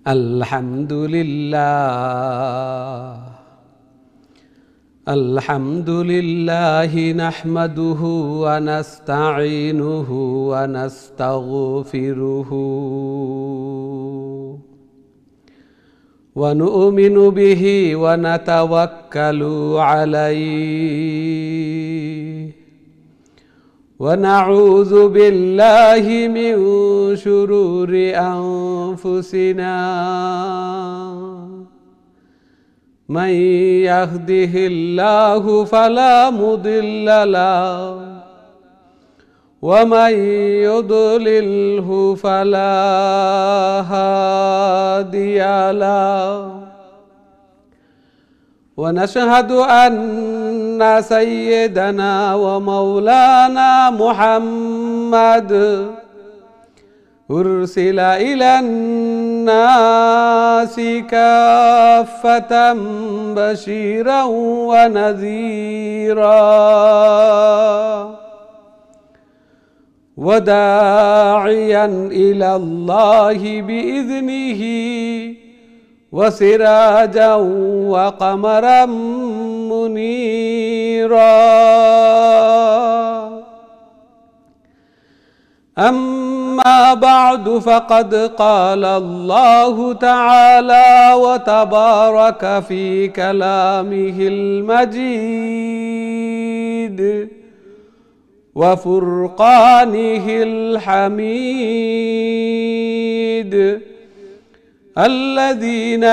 আলহামদুলিল্লাহি নাহমাদুহু ওয়া নাস্তাঈনুহু ওয়া নাস্তাগফিরুহু ওয়া নু'মিনু বিহি ওয়া নাতাওয়াক্কালু আলাইহি ওয়া নাউযু বিল্লাহি মিন শুরুরি আনফুসিনা من يهده الله فلا مضل له ومن يضلله فلا هادي له ونشهد أن سيدنا ومولانا محمد أرسل إلى الناس كافة بشيرا ونذيرا وداعيا إلى الله بإذنه وسراجا وقمرا منيرا أما بعد فقد قال الله تعالى وتبارك في كلامه المجيد وفرقانه الحميد الذين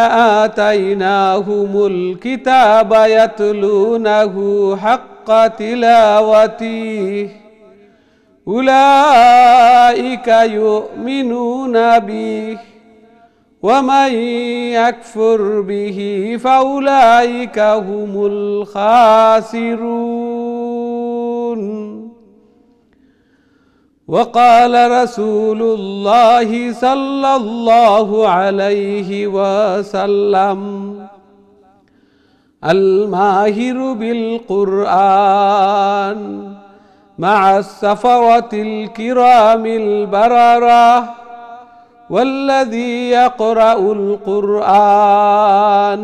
آتيناهم الكتاب يتلونه حق تلاوته أولئك يؤمنون به ومن يكفر به فأولئك هم الخاسرون وقال رسول الله صلى الله عليه وسلم الماهر بالقرآن مع السفرة الكرام البررة والذي يقرأ القرآن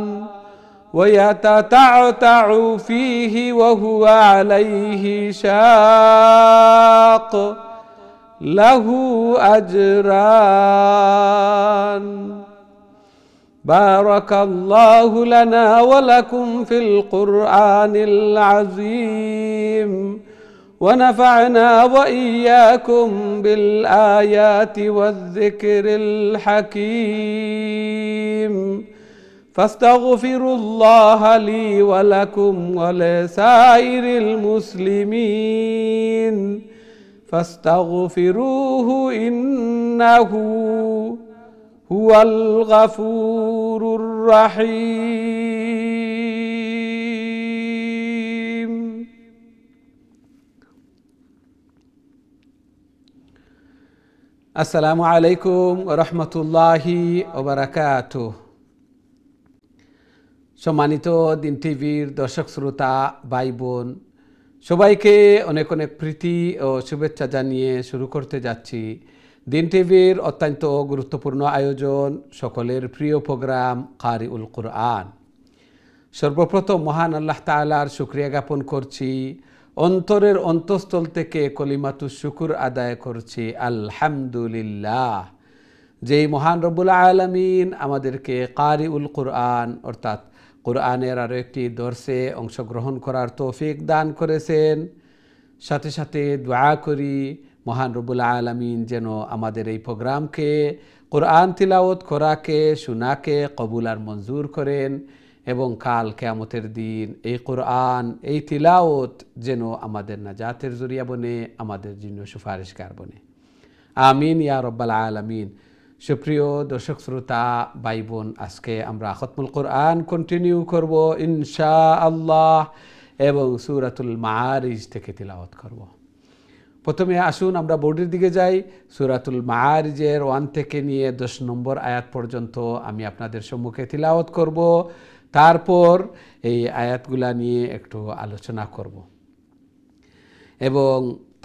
ويتتعتع فيه وهو عليه شاق له أجران. بارك الله لنا ولكم في القرآن العظيم ونفعنا وإياكم بالآيات والذكر الحكيم فاستغفروا الله لي ولكم ولسائر المسلمين فاستغفروه إنه هو الغفور الرحيم. আসসালামু আলাইকুম ওয়া রাহমাতুল্লাহি ওয়া বারাকাতুহু। সম্মানিত দিন টিভির দর্শক শ্রোতা ভাই বোন সবাইকে অনেক অনেক প্রীতি ও শুভেচ্ছা জানিয়ে শুরু করতে যাচ্ছি দিন টিভির অত্যন্ত গুরুত্বপূর্ণ আয়োজন সকলের প্রিয় প্রোগ্রাম কারিউল কুরআন। সর্বপ্রথম মহান আল্লাহ তাআলার শুকরিয়া জ্ঞাপন করছি, অন্তরের অন্তঃস্থল থেকে কলিমাতুশ শুকুর আদায় করছি আলহামদুলিল্লাহ, যেই মহান রব্বুল আলামিন আমাদেরকে কারিউল কুরআন অর্থাৎ কুরআনের আরও একটি দর্সে অংশগ্রহণ করার তৌফিক দান করেছেন। সাথে সাথে দোয়া করি মহান রব্বুল আলামিন যেন আমাদের এই প্রোগ্রামকে কুরআন তিলাওয়াত করাকে শোনাকে কবুল আর মঞ্জুর করেন এবং কাল কিয়ামতের দিন এই কুরআন এই তিলাওয়াত যেন আমাদের নাজাতের জরিয়া বনে, আমাদের জন্য সুপারিশকার বনে। আমিন ইয়া রাব্বাল আলামিন। সুপ্রিয় দর্শক শ্রোতা ভাই বোন, আজকে আমরা খতমুল কুরআন কন্টিনিউ করব ইনশাআল্লাহ এবং সূরাতুল মাআরিজ থেকে তিলাওয়াত করব। প্রথমে আসুন আমরা বোর্ডের দিকে যাই। সূরাতুল মাআরিজের 1 থেকে নিয়ে 10 নম্বর আয়াত পর্যন্ত আমি আপনাদের সম্মুখে তিলাওয়াত করব, তারপর এই আয়াতগুলা নিয়ে একটু আলোচনা করব এবং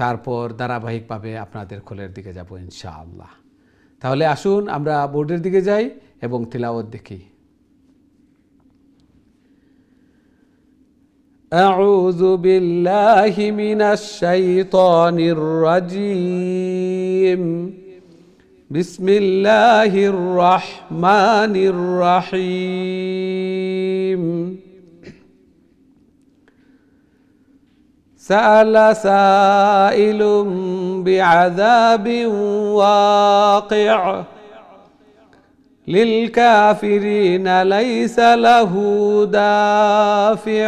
তারপর ধারাবাহিকভাবে আপনাদের কোলের দিকে যাব ইনশাআল্লাহ। তাহলে আসুন আমরা বোর্ডের দিকে যাই এবং তিলাওয়াত দেখি। আউযু বিল্লাহি মিনাশ শাইতানির রাজীম। বিসমিল্লাহির রহমানির রহিম। সাআলা সাইলুম বিআযাবিন ওয়াকি' লিলকাফিরিনা লাইসা লাহু দাফি'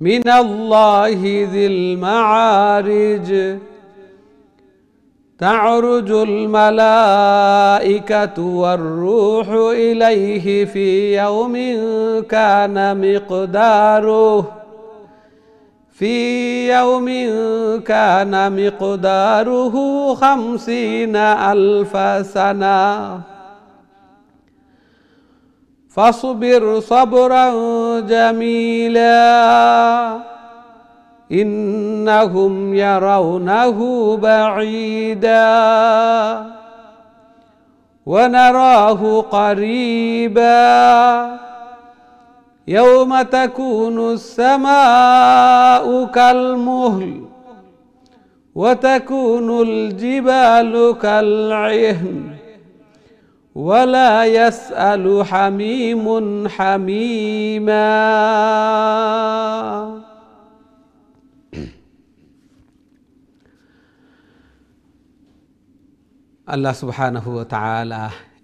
মিনাল্লাহি যিল মাআরিজ তা'রুজুল মালাইকাতু ওয়ার রূহু ইলাইহি ফি ইয়াউমিন কানা মিকদারুহু 50 আলফা সানা ফাসবির সাবরান জামিলা ইন্নাহুম ইয়ারাউনাহু বাঈদা ওয়া নারাহু করিবা ইয়াওমা তাকুনুস সামাউ কালমুহল ওয়া তাকুনুল জিবালু কালইহন ওয়া লা ইয়াসআলু হামীমুন হামীমা। আল্লাহ সুবহানাহু ওয়া তাআলা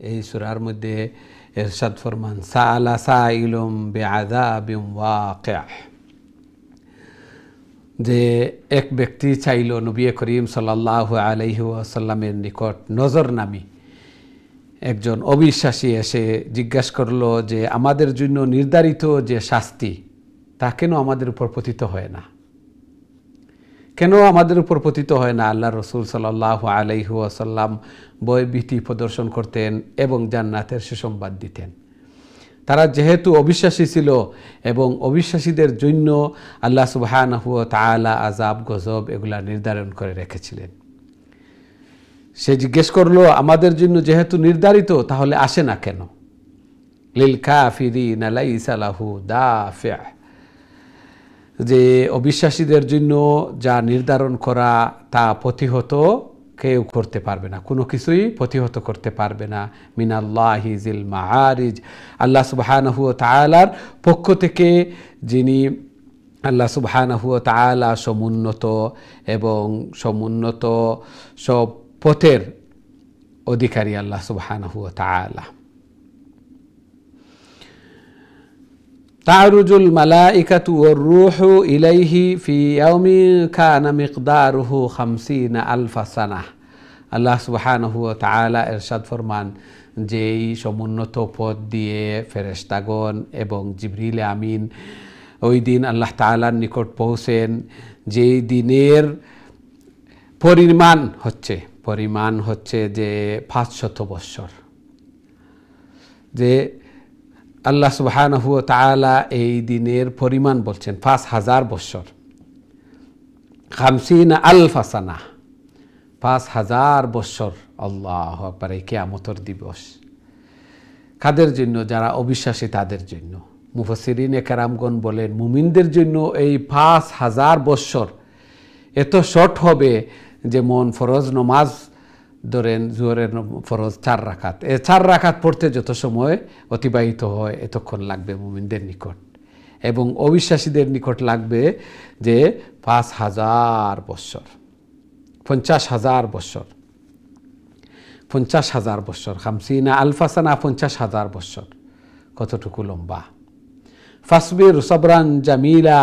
এই সূরার মধ্যে ইরশাদ ফরমান, সাআলা সাইলুম বিআযাবিন ওয়াকি', যে এক ব্যক্তি চাইল নবী করিম সাল্লাল্লাহু আলাইহি ওয়াসাল্লামের নিকট নজরনামি। একজন অবিশ্বাসী এসে জিজ্ঞাসা করলো যে আমাদের জন্য নির্ধারিত যে শাস্তি তা কেন আমাদের উপর পতিত হয় না, কেন আমাদের উপর পতিত হয় না? আল্লাহ রসুল সাল্লাল্লাহু আলাইহি ওয়াসাল্লাম ভয়ভীতি প্রদর্শন করতেন এবং জান্নাতের সুসংবাদ দিতেন। তারা যেহেতু অবিশ্বাসী ছিল এবং অবিশ্বাসীদের জন্য আল্লাহ সুবহানাহু ওয়া তাআলা আযাব গজব এগুলা নির্ধারণ করে রেখেছিলেন। সে জিজ্ঞেস করলো আমাদের জন্য যেহেতু নির্ধারিত তাহলে আসে না কেন? লিল কাফিরিনা লাইসা লাহু দাফি', যে অবিশ্বাসীদের জন্য যা নির্ধারণ করা তা প্রতিহত কেউ করতে পারবে না, কোনো কিছুই প্রতিহত করতে পারবে না। মিনাল্লাহি যিল মাআরিজ, আল্লাহ সুবহানাহু ওয়া তাআলার পক্ষ থেকে, যিনি আল্লাহ সুবহানাহু ওয়া তাআলা সমুন্নত এবং সমুন্নত সব পথের অধিকারী আল্লাহ সুবহানাহু ওয়া তাআলা। তা'রুজুল মালাইকাতু ওয়ার রূহু ইলাইহি ফি ইয়াউমিন কানা মিকদারুহু 50 আলফা সানাহ। আল্লাহ সুবহানাহু ওয়া তাআলা ইরশাদ ফরমান, যেই সমুন্নত পথ দিয়ে ফেরেশতাগণ এবং জিবরিল আমিন ওই দিন আল্লাহ তাআলার নিকট পৌঁছেন, যেই দিনের পরিমাণ হচ্ছে যে 500 বৎসর। যে আল্লাহ সুবহানাহু ওয়া তাআলা এই দিনের পরিমাণ বলছেন 5000 বৎসর, 50 আলফা সানা, 5000 বৎসর। আল্লাহু আকবার! এই কিয়ামতের দিবস কাদের জন্য? যারা অবিশ্বাসী তাদের জন্য। মুফাসসিরিনে কেরামগণ বলেন মুমিনদের জন্য এই 5000 বৎসর এত শর্ট হবে যেমন ফরজ নমাজ ধরেন জোহরের ফরজ 4 রাকাত, এই 4 রাকাত পড়তে যত সময় অতিবাহিত হয় এতক্ষণ লাগবে মুমিনদের নিকট, এবং অবিশ্বাসীদের নিকট লাগবে যে 5000 বৎসর, 50,000 বৎসর, 50,000 বৎসর। 50 আলফা সানা 50,000 বৎসর, কতটুকু লম্বা। ফাসবির সাবরান জামিলা,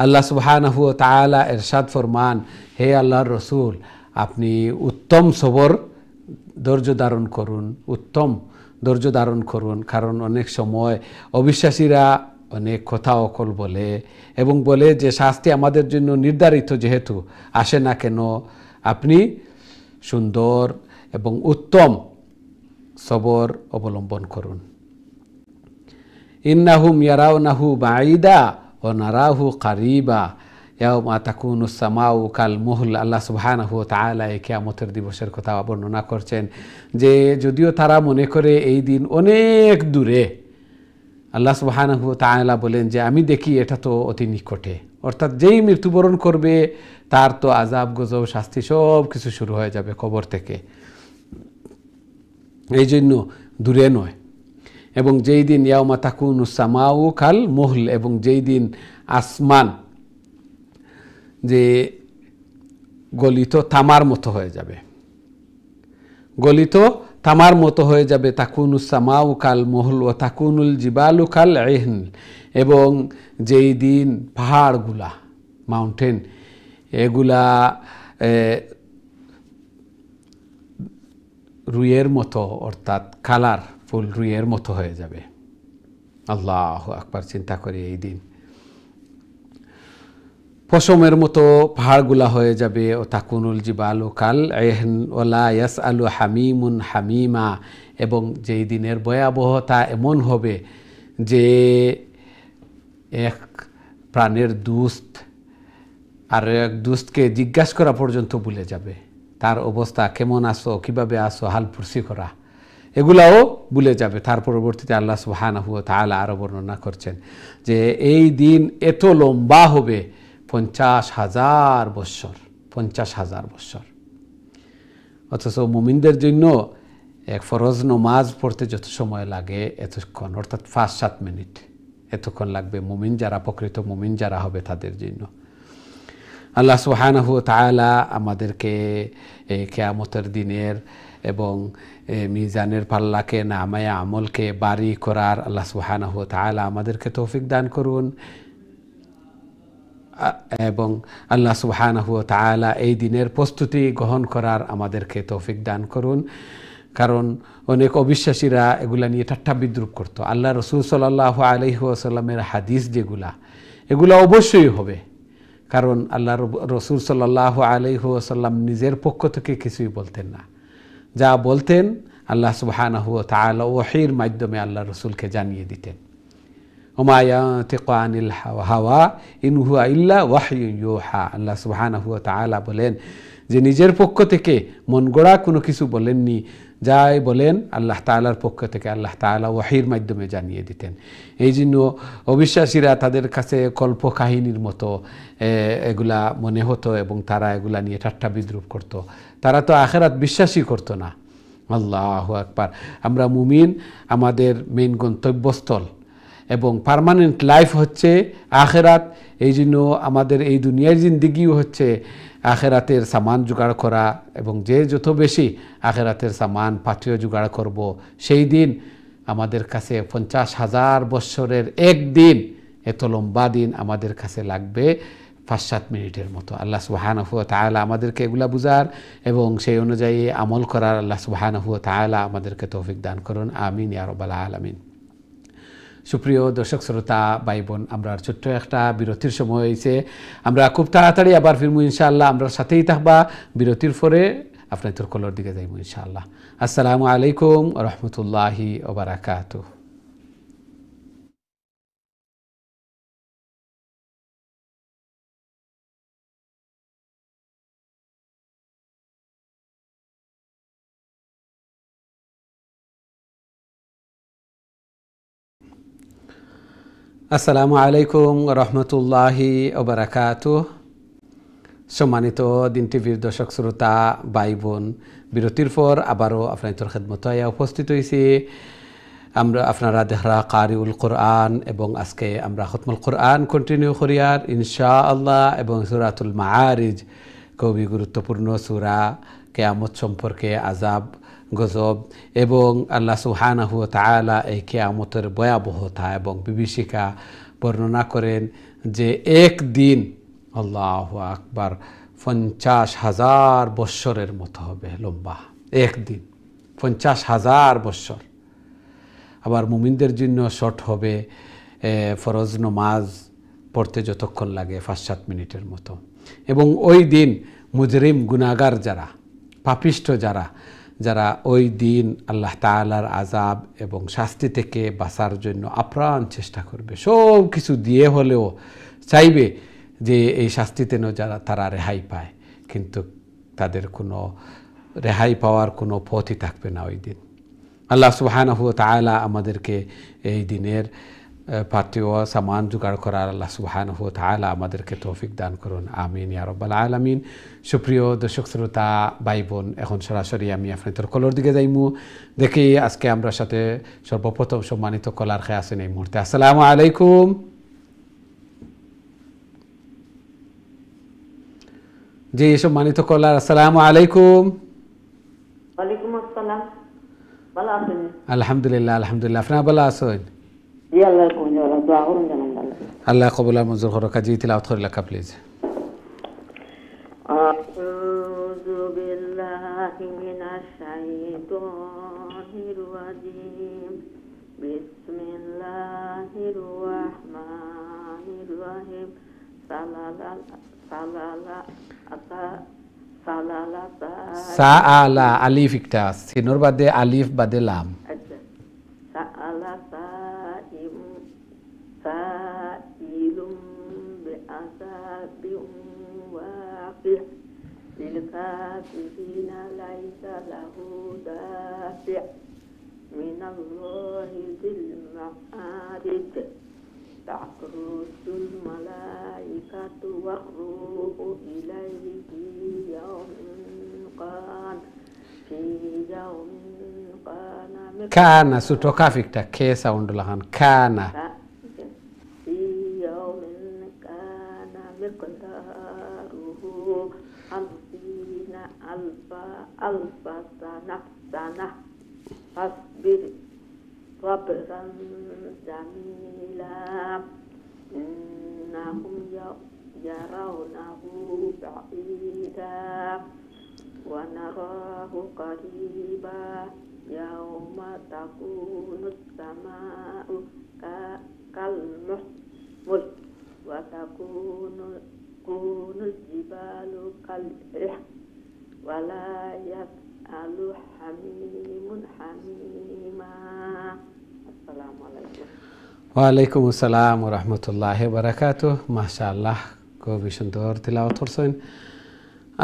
আল্লাহ সুবহানাহু ওয়া তাআলা ইরশাদ ফরমান, হে আল্লাহর রসুল আপনি উত্তম সবর ধৈর্য ধারণ করুন, উত্তম ধৈর্য ধারণ করুন। কারণ অনেক সময় অবিশ্বাসীরা অনেক কথা অকল বলে এবং বলে যে শাস্তি আমাদের জন্য নির্ধারিত যেহেতু আসে না কেন? আপনি সুন্দর এবং উত্তম সবর অবলম্বন করুন। ইন্নাহুম ইয়ারাউনাহু বাঈদা ওয়া নারাহু কারিবা, ইয়াউমা তাকুনুস সামাউ কাল মুহল। আল্লাহ সুবহানাহু ওয়া তাআলা এই কিয়ামতের দিবসের কথা বর্ণনা করছেন যে যদিও তারা মনে করে এই দিন অনেক দূরে, আল্লাহ সুবহানাহু ওয়া তাআলা বলেন যে আমি দেখি এটা তো অতি নিকটে। অর্থাৎ যেই মৃত্যুবরণ করবে তার তো আযাব গজব শাস্তি সব কিছু শুরু হয়ে যাবে কবর থেকে, এই জন্য দূরে নয়। এবং যেই দিন ইয়াউমা তাকুনুস সামাউ কাল মুহল, এবং যেই দিন আসমান যে গলিত তামার মতো হয়ে যাবে, গলিত তামার মতো হয়ে যাবে। তাকুনুস সামাউ কাল মুহল ও তাকুনুল জিবালু কাল ইহন, এবং যেই দিন পাহাড়গুলা মাউন্টেন এগুলা রুইয়ের মতো, অর্থাৎ কালারফুল রুইয়ের মতো হয়ে যাবে। আল্লাহু আকবার, চিন্তা করি এই দিন পশমের মতো পাহাড়গুলা হয়ে যাবে। ও তাকুনুল জিবালু কাল ইহন ওয়ালা ইয়াসআলু হামিমুন হামিমা, এবং যেই দিনের ভয়াবহতা এমন হবে যে এক প্রাণের দুস্ত আর এক দুস্তকে জিজ্ঞাসা করা পর্যন্ত ভুলে যাবে, তার অবস্থা কেমন আসো, কিভাবে আসো, হালপুরসি করা এগুলাও ভুলে যাবে। তার পরবর্তীতে আল্লাহ সুবহানাহু ওয়া তাআলা আরো বর্ণনা করছেন যে এই দিন এত লম্বা হবে 50,000 বৎসর, 50,000 বৎসর। অথচ মুমিনদের জন্য এক ফরজ নমাজ পড়তে যত সময় লাগে এতক্ষণ, অর্থাৎ 5-7 মিনিট এতক্ষণ লাগবে মুমিন যারা, প্রকৃত মুমিন যারা হবে তাদের জন্য। আল্লাহ সুবহানাহু ওয়া তাআলা আমাদেরকে এই কিয়ামতের দিনের এবং মিজানের পাল্লাকে নামায়ে আমলকে বাড়ি করার আল্লাহ সুবহানাহু ওয়া তাআলা আমাদেরকে তৌফিক দান করুন, এবং আল্লাহ সুবহানাহু ওয়া তাআলা এই দিনের প্রস্তুতি গ্রহণ করার আমাদেরকে তৌফিক দান করুন। কারণ অনেক অবিশ্বাসীরা এগুলা নিয়ে ঠাট্টা বিদ্রুপ করতো। আল্লাহ রাসূল সাল্লাল্লাহু আলাইহি ওয়াসাল্লামের হাদিস এগুলা অবশ্যই হবে, কারণ আল্লাহ রাসূল সাল্লাল্লাহু আলাইহি ওয়াসাল্লাম নিজের পক্ষ থেকে কিছুই বলতেন না, যা বলতেন আল্লাহ সুবহানাহু ওয়া তাআলা ওহীর মাধ্যমে আল্লাহ রাসূলকে জানিয়ে দিতেন। ওমা ইয়ানতিকু আনিল হাওয়া ইন হুয়া ইল্লা ওয়াহয়ুন ইউহা। আল্লাহ সুবহানাহু ওয়া তাআলা বলেন যে নিজের পক্ষ থেকে মন গড়া কোনো কিছু বলেননি, যাই বলেন আল্লাহ তাআলার পক্ষ থেকে আল্লাহ তাআলা ওহীর মাধ্যমে জানিয়ে দিতেন। এই জন্য অবিশ্বাসীরা তাদের কাছে কল্প কাহিনীর মতো এগুলা মনে হতো, এবং তারা এগুলা নিয়ে ঠাট্টা বিদ্রুপ করত। তারা তো আখিরাত বিশ্বাসই করতো না। আল্লাহু আকবার। আমরা মুমিন, আমাদের মেইন গন্তব্যস্থল এবং পার্মানেন্ট লাইফ হচ্ছে আখিরাত। এই জন্য আমাদের এই দুনিয়ার জিন্দেগিও হচ্ছে আখিরাতের সামান জোগাড় করা, এবং যে যত বেশি আখিরাতের সামান পাথেয় জোগাড় করব, সেই দিন আমাদের কাছে 50,000 বৎসরের একদিন, এত লম্বা দিন আমাদের কাছে লাগবে 5-7 মিনিটের মতো। আল্লাহ সুবহানাহু ওয়া তাআলা আমাদেরকে এগুলা বুঝার এবং সেই অনুযায়ী আমল করার আল্লাহ সুবহানাহু ওয়া তাআলা আমাদেরকে তৌফিক দান করুন। আমিন ইয়া রাব্বাল আলামিন। সুপ্রিয় দর্শক শ্রোতা ভাই বোন, আমরা ছোট্ট একটা বিরতির সময় হয়েছে, আমরা খুব তাড়াতাড়ি আবার ফিরবো ইনশাআল্লাহ। আমরা সাথেই থাকবা, বিরতির পরে আপনার তোর কলর দিকে যাইব ইনশাআল্লাহ। আসসালামু আলাইকুম ওয়া রাহমাতুল্লাহি ওয়া বারাকাতুহু। আসসালামু আলাইকুম রহমতুল্লাহি ওবারাকাতুহ। সম্মানিত দিন টিভির দর্শক শ্রোতা ভাই বোন, বিরতির পর আবারও আপনাদের খেদমতে উপস্থিত হয়েছি। আমরা আপনারা দেখরা কারিউল কোরআন, এবং আজকে আমরা খতমুল কোরআন কন্টিনিউ করিয়ার ইনশাআল্লাহ, এবং সূরাতুল মাআরিজ খুবই গুরুত্বপূর্ণ সূরা, কিয়ামত সম্পর্কে, আযাব গজব এবং আল্লাহ সুবহানাহু ওয়া তাআলা এই কিয়ামতের ভয়াবহতা এবং বিভীষিকা বর্ণনা করেন যে একদিন আল্লাহু আকবার 50,000 বৎসরের মতো হবে লম্বা একদিন, 50,000 বৎসর। আবার মুমিনদের জন্য শর্ট হবে, ফরজ নমাজ পড়তে যতক্ষণ লাগে 5-7 মিনিটের মতো। এবং ওই দিন মুজরিম গুনাহগার যারা, পাপিষ্ঠ যারা ওই দিন আল্লাহ তাআলার আযাব এবং শাস্তি থেকে বাঁচার জন্য আপ্রাণ চেষ্টা করবে, সব কিছু দিয়ে হলেও চাইবে যে এই শাস্তিতে যারা তারা রেহাই পায়, কিন্তু তাদের কোনো রেহাই পাওয়ার কোনো পথই থাকবে না ওই দিন। আল্লাহ সুবহানাহু ওয়া তাআলা আমাদেরকে এই দিনের পার্থিব সামান জোগাড় করার আল্লাহ সুবহানাহু ওয়া তাআলা আমাদেরকে তৌফিক দান করুন, আমিন ইয়া রাব্বাল আলামিন। সুপ্রিয় দর্শক শ্রোতা ভাই বোন, এখন সরাসরি আমি আপনাদের কলর দিকে যাইমু। দেখি আজকে আমরা সাথে সর্বপ্রথম সম্মানিত কলার খেয়ে আছেন এই মুহূর্তে। আসসালামু আলাইকুম। জি সম্মানিত কলার, আসসালামু আলাইকুম। ওয়ালাইকুম আসসালাম। ভালো আছেন? আলহামদুলিল্লাহ, আলহামদুলিল্লাহ। আপনারা ভালো আছেন? জি আল্লাহ কোন জানা দোয়া করুন জানান ভালো। আল্লাহ কবুল আর মঞ্জুর করুক। জি তিলাওয়াত করে লেখা প্লিজ। আউযু বিল্লাহি মিনাশ শাইতানির রাজিম। বিসমিল্লাহির রাহমানির রাহিম। সাআলা আলিফ একটা সিনুর বাদে আলিফ বাদে লাম। আচ্ছা, সাআলা সাইলুম বিআযাবিন ওয়াকি'হ লিল-কাফিরিনা লাইসা লাহু দাফি' মিনাল্লাহি যিল মা'আরিজ। তা'রুজুল মালাইকাতু ওয়ার-রূহু ইলাইহি ফি ইয়াউমিন কানা ছোটো কাফ একটা খে সাউন্ড লাগান কানা। في يوم كان مقداره 50,000 سنة فاصبر صبرا جميلا إنهم يرونه بعيدا ونراه قريبا يوم تكون السماء كالمحمل وتكون الجبال كالعهن ولا يسأل حميم حميما. السلام عليكم. ওয়ালাইকুম আসসালাম ওয়া রাহমাতুল্লাহি ওয়া বারাকাতুহু। মাশাআল্লাহ, খুবই সুন্দর তিলাওয়াত করছেন।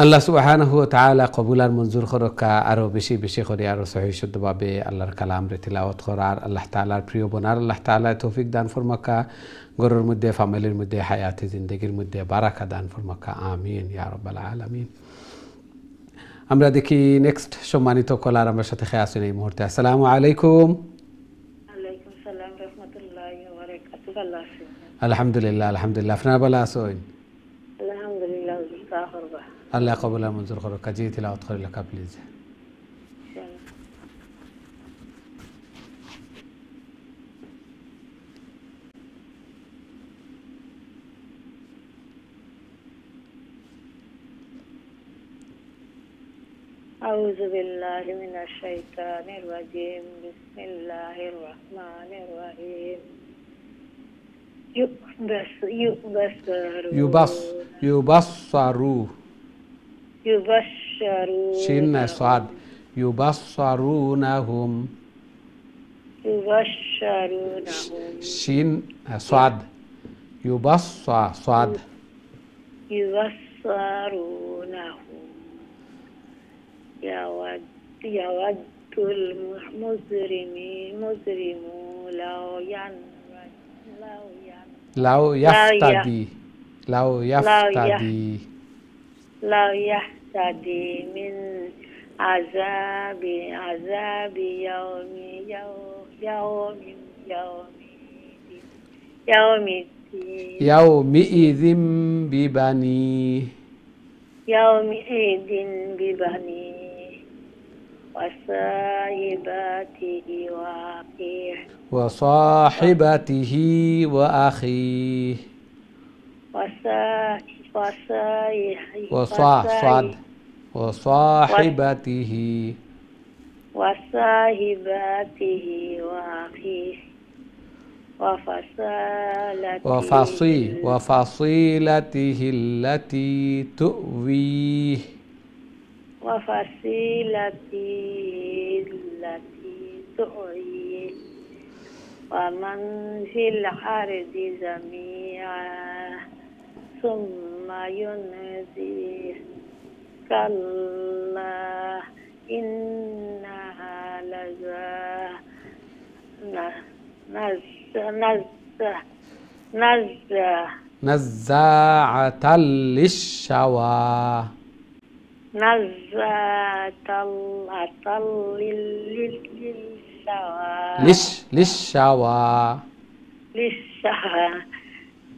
আল্লাহ সুবহানাহু ওয়া তাআলা কবুল আর মঞ্জুর করুক। আরও বেশি বেশি করে আরও সহি শুদ্ধভাবে আল্লাহর কালাম রে তিলাওয়াত করার, আল্লাহ তাআলার প্রিয় বোনার আল্লাহ তাআলা তৌফিক দান ফরমাকা। ঘরের মধ্যে, ফ্যামিলির মধ্যে, হায়াতে জিন্দগির মধ্যে বারাকা দান ফরমাকা, আমিন ইয়া রাব্বাল আলামিন। আমরা দেখি নেক্সট সম্মানিত কলার আমার সাথে খেয়ে আছেন এই মুহূর্তে। আসসালামু আলাইকুম। ওয়ালাইকুম সালাম রাহমাতুল্লাহি ওয়া বারাকাতুহু। ভালো আছেন? আলহামদুলিল্লাহ, আলহামদুলিল্লাহ। আপনারা ভালো আছেন? আলহামদুলিল্লাহ। হুজুর আল্লাহ কবুল আর মঞ্জুর করুক। জি তিলাওয়াত করে লেখা প্লিজ। أعوذ بالله من الشيطان الرجيم. بسم الله الرحمن الرحيم. يبشرون شين صاد يبصرونهم شين صاد صاد يبصرونهم. يود المجرم لو يفتدي من عذاب يومئذ ببنيه وصاحبته وأخيه وصاحبته وأخيه وفصيلته التي تؤويه ومن في الأرض جميعا ثم ينجيه كلا إنها لظى نزة نزاعة للشوى نزاعة للشوى للشوى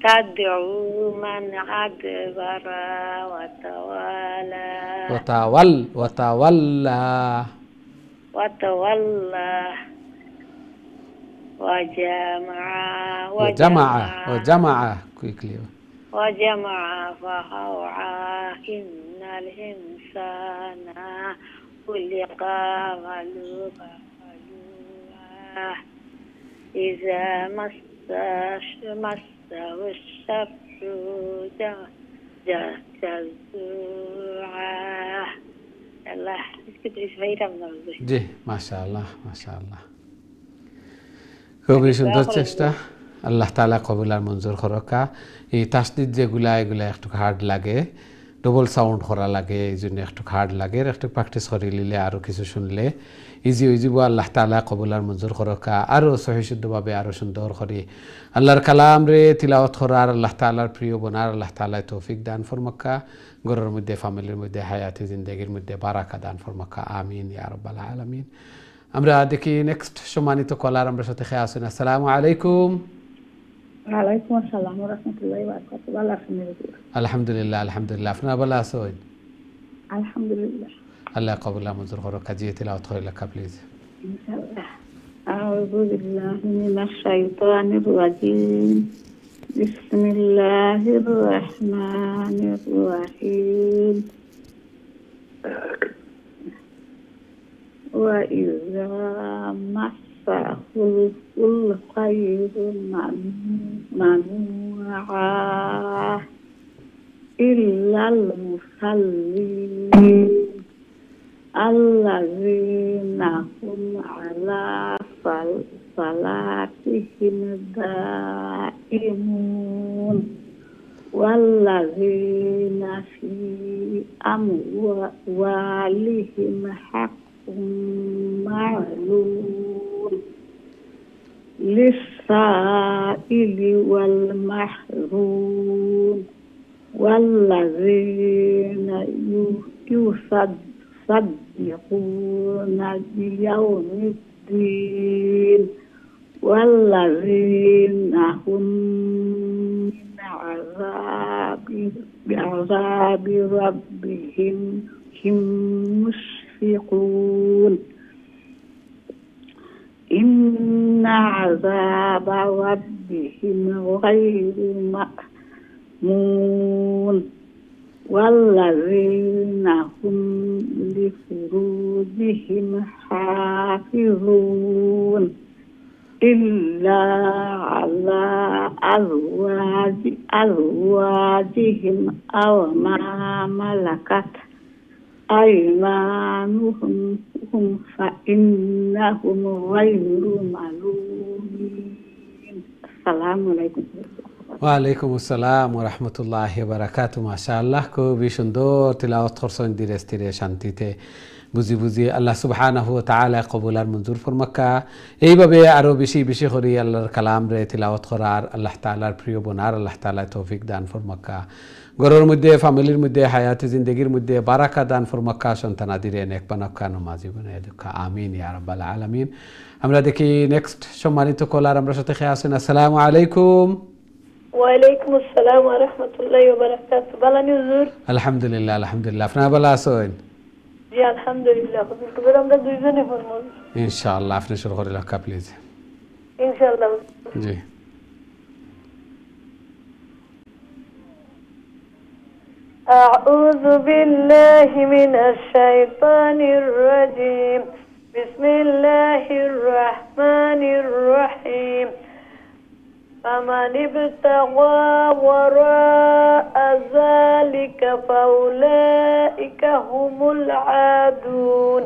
تدعو من أدبر وتولى وتولى وجمع quickly وجمع فأوعى إن الإنسان خلق هلوعا إذا مسه الشر جزوعا الله كتير شوية من الله জি মাশাআল্লাহ মাশাআল্লাহ খুবই সুন্দর চেষ্টা আল্লাহ তাআলা কবুল আর মঞ্জুর করকা এই তাসদিদ যেগুলা এগুলা একটু হার্ড লাগে ডবল সাউন্ড করা লাগে এইজন্য একটু হার্ড লাগে একটু প্র্যাকটিস করে নিলে আরো কিছু শুনলে ইজি হয়ে যাব আল্লাহ তাআলা কবুল আর মঞ্জুর করকা আরো সহি শুদ্ধভাবে আরো সুন্দর করে আল্লাহর কালাম রে তিলাওয়াত করার আল্লাহ তাআলার প্রিয় বনার আল্লাহ তাআলা তৌফিক দান ফরমাক্কা ঘরের মধ্যে ফ্যামিলির মধ্যে হায়াতে জিন্দেগির মধ্যে বারাকা দান ফরমাক্কা আমিন ইয়া রাব্বাল আলামিন আমরা দেখি নেক্সট সম্মানিত কলার আমরা সাথে খেয়ে আসুন আসসালামু আলাইকুম ওয়ালাইকুম আসসালাম ওয়া রাহমাতুল্লাহি ওয়া বারাকাতুহু ভালো আছেন আলহামদুলিল্লাহ আলহামদুলিল্লাহ আপনারা ভালো আছেন আলহামদুলিল্লাহ আল্লাহ কবুল মঞ্জুর করুক কাজী তিলাওয়াত করে লেখা প্লিজ ইনশাআল্লাহ আউযু বিল্লাহি মিনাশ শাইতানির রাজীম বিসমিল্লাহির রাহমানির রাহিম ওয়া ইযা মাসাহুল খায়রু মানুআ ইল্লাল মুসাল্লিন আল্লাযীনা হুম আলা সালাতিহিম দাঈমুন ওয়াল্লাযীনা ফি আমওয়ালিহিম হাক্কুম মা'লুম লিস-সাኢলি ওয়াল মাহরুম والذين يصدقون بيوم الدين والذين هم من بعذاب ربهم مشفقون إن عذاب ربهم غير مأمون والذين هم لفروجهم حافظون إلا على أزواجهم أو ما ملكت أيمانهم فإنهم غير ملومين السلام عليكم ওয়ালাইকুম আসসালাম ওয়া রাহমাতুল্লাহি ওয়া বারাকাতুহু মাশাআল্লাহ খুবই সুন্দর তিলাওয়াত করছেন ধীরে স্থিরে শান্তিতে বুঝি বুঝি আল্লাহ সুবহানাহু ওয়া তাআলা কবুল আর মঞ্জুর ফরমাক্কা এইভাবে আরো বেশি বেশি করে আল্লাহর কালাম রে তিলাওয়াত করার আল্লাহ তাআলার প্রিয় বনার আল্লাহ তাআলা তৌফিক দান ফরমাক্কা ঘরের মধ্যে ফ্যামিলির মধ্যে হায়াতে জিন্দেগির মধ্যে বারাকা দান ফরমাক্কা সন্তানাদিরে নেক বানাক্কা নামাজি বানায় দেখা আমিন ইয়া রাব্বাল আলামিন আমরা দেখি নেক্সট সম্মানিত কলার আমরা সাথে খেয়ে আসেন আসসালামু আলাইকুম ওয়ালাইকুম আসসালাম ওয়া রাহমাতুল্লাহি ওয়া বারাকাতুহু ভালো হুজুর আলহামদুলিল্লাহ আলহামদুলিল্লাহ আপনারা ভালো আছেন জি আলহামদুলিল্লাহ হুজুর আমরা দুইজনে ফরমাল ইনশাআল্লাহ আপনি শুরু করে লেখা প্লিজ ইনশাআল্লাহ জি أعوذ بالله من الشيطان الرجيم بسم الله الرحمن الرحيم فمن ابتغى وراء ذلك فأولئك هم العادون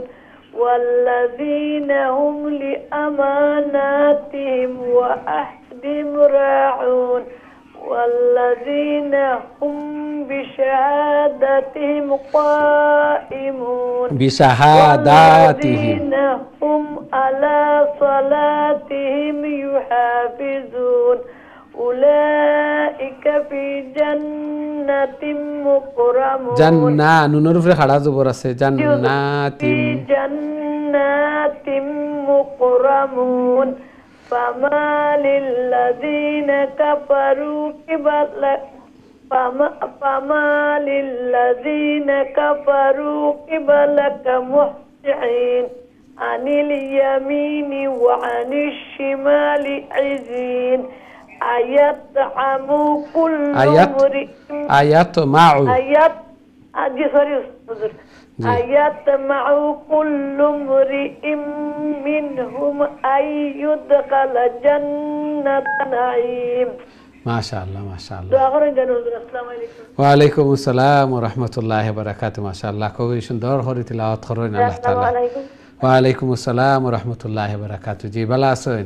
والذين هم لأماناتهم وعهدهم راعون والذين هم بشهادتهم قائمون بشهاداتهم والذين هم على صلاتهم يحافظون أولئك في جنة مكرمون জান্না নুনের উপরে খাড়া জবর আছে في জান্নাতিম جنات مكرمون فما للذين كفروا قبلك مهطعين عن اليمين وعن الشمال عزين أيطعم كل امرئ أيطمع كل امرئ منهم أن يدخل جنة نعيم মাশাআল্লাহ মাশাআল্লাহ السلام عليكم ওয়ালাইকুম আসসালাম ওয়া রাহমাতুল্লাহি ওয়া বারাকাতুহু মাশাআল্লাহ খুবই সুন্দর করে তিলাওয়াত করেন আল্লাহ السلام তাআলা عليكم ওয়ালাইকুম আসসালাম ওয়া রাহমাতুল্লাহি ওয়া বারাকাতুহু জি ভালো আছেন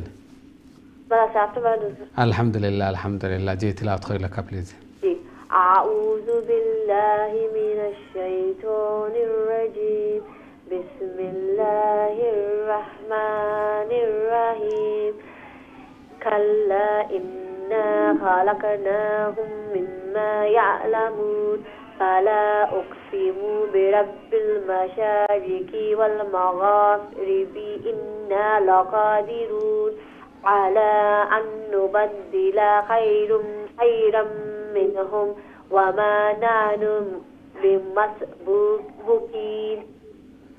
بس أعتبر আলহামদুলিল্লাহ আলহামদুলিল্লাহ জি তিলাওয়াত কইলা প্লিজ أعوذ بالله من الشيطان الرجيم بسم الله الرحمن الرحيم كلا إنا خلقناهم مما يعلمون فلا أقسم برب المشارق والمغارب إنا لقادرون على أن نبدل خيرا منهم وما نحن بمسبوقين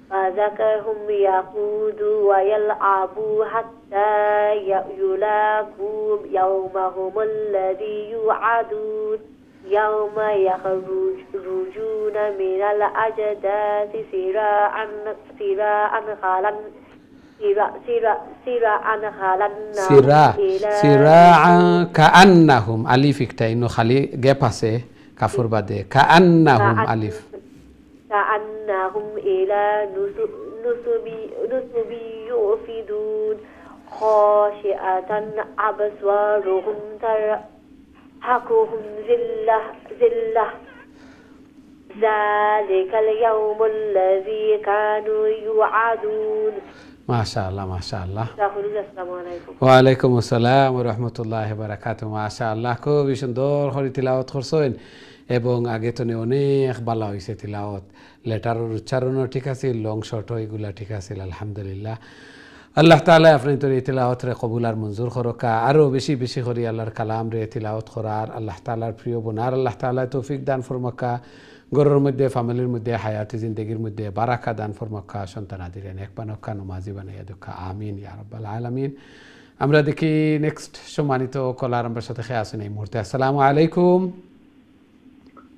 فذكرهم يخوضوا ويلعبوا حتى يلاقوا يومهم الذي يوعدون يوم يخرجون من الأجداث سراعا সিরাআ কাআন্নাহুম আলিফ একটা ইনো খালি গ্যাপ আছে কাফর বাদে কাআন্নাহুম আলিফ كأنهم إلى نصب يوفدون خاشعة أبصارهم ترهقهم ذلة ذلك اليوم الذي كانوا يوعدون মাশাআল্লাহ মাশাআল্লাহ السلام عليكم ওয়ালাইকুম আসসালাম ওয়া রাহমাতুল্লাহি ওয়া বারাকাতুহু মাশাআল্লাহ খুবই সুন্দর করে তিলাওয়াত করছেন এবং আগে তো অনেক ভালো হয়েছে তিলাওয়াত লেটারের উচ্চারণও ঠিক আছে লং শর্ট এগুলা ঠিক আছে আলহামদুলিল্লাহ আল্লাহ তাআলা আপনি তো এই তিলাওয়াত রে কবুল আর মঞ্জুর করকা আরো বেশি বেশি করে আল্লাহর কালাম রে তিলাওয়াত করার আল্লাহ তাআলার প্রিয় বোনার আল্লাহ তাআলা তৌফিক দান ফরমাকা ঘরের মধ্যে ফ্যামিলির মধ্যে হায়াতি জিন্দেগির মধ্যে বারাকা দান ফরমাকা সন্তানাদিরে নেক বানাকা নমাজি বানাইয়া দুকা আমিন ইয়া রাব্বাল আলামিন আমরা দেখি নেক্সট সম্মানিত কলার আমার সাথে খেয়ে আসেন এই মুহূর্তে আসসালামু আলাইকুম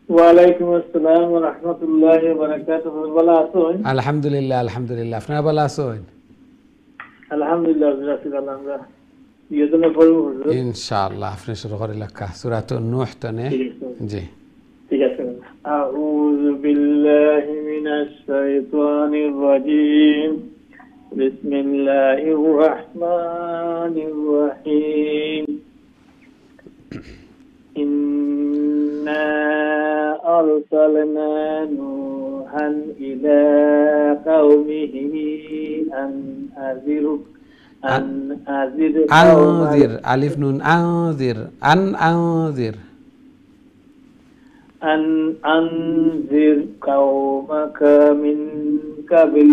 ওয়ালাইকুম আসসালাম ওয়া রাহমাতুল্লাহি ওয়া বারাকাতুহু ভালো আছেন আলহামদুলিল্লাহ আলহামদুলিল্লাহ আপনারা ভালো আছেন আলহামদুলিল্লাহ বিরাসিল্লাহ আমরা ইয়েদনে পড়ব ইনশাআল্লাহ আপনি শুরু করে লেখা সূরাত নূহ তনে জি ঠিক আছে আউযু বিল্লাহি মিনাশ শাইতানির রাজীম বিসমিল্লাহির রাহমানির রাহিম إنا أرسلنا نوحا إلى قومه أن أنذر أنذر ألف نون أنذر أنذر أن أنذر قومك من قبل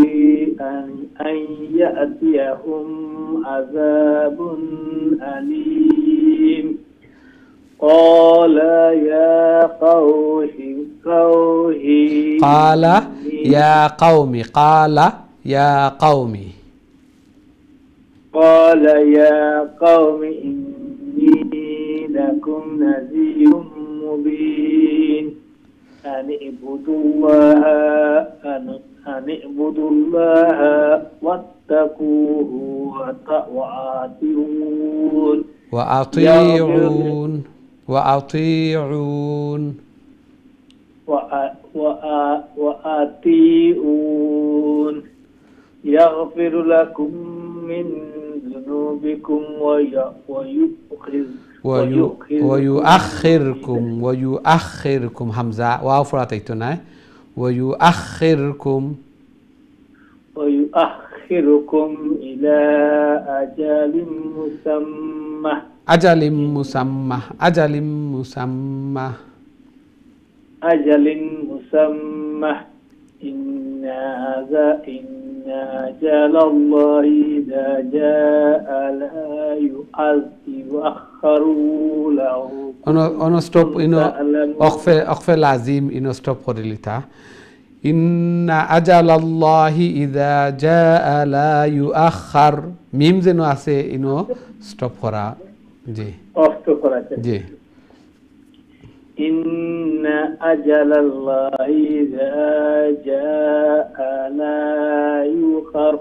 أن يأتيهم عذاب أليم قال يا قوم إني لكم نذير مبين أن اعبدوا الله واتقوه وأطيعون يغفر لكم من ذنوبكم بكم ويؤخركم همزة واو فراتيتنا ويؤخركم إلى أجل مسمى أجل مسمى أجل مسمى أجل مسمى إن أجل الله إذا جاء لا يؤخر له أنا stop أخفى لازم إنه stop قريلتا إن أجل الله إذا جاء لا يؤخر ميم زنو আছে إنه stop করা জি জি إن أجل الله إذا جاء لا يؤخر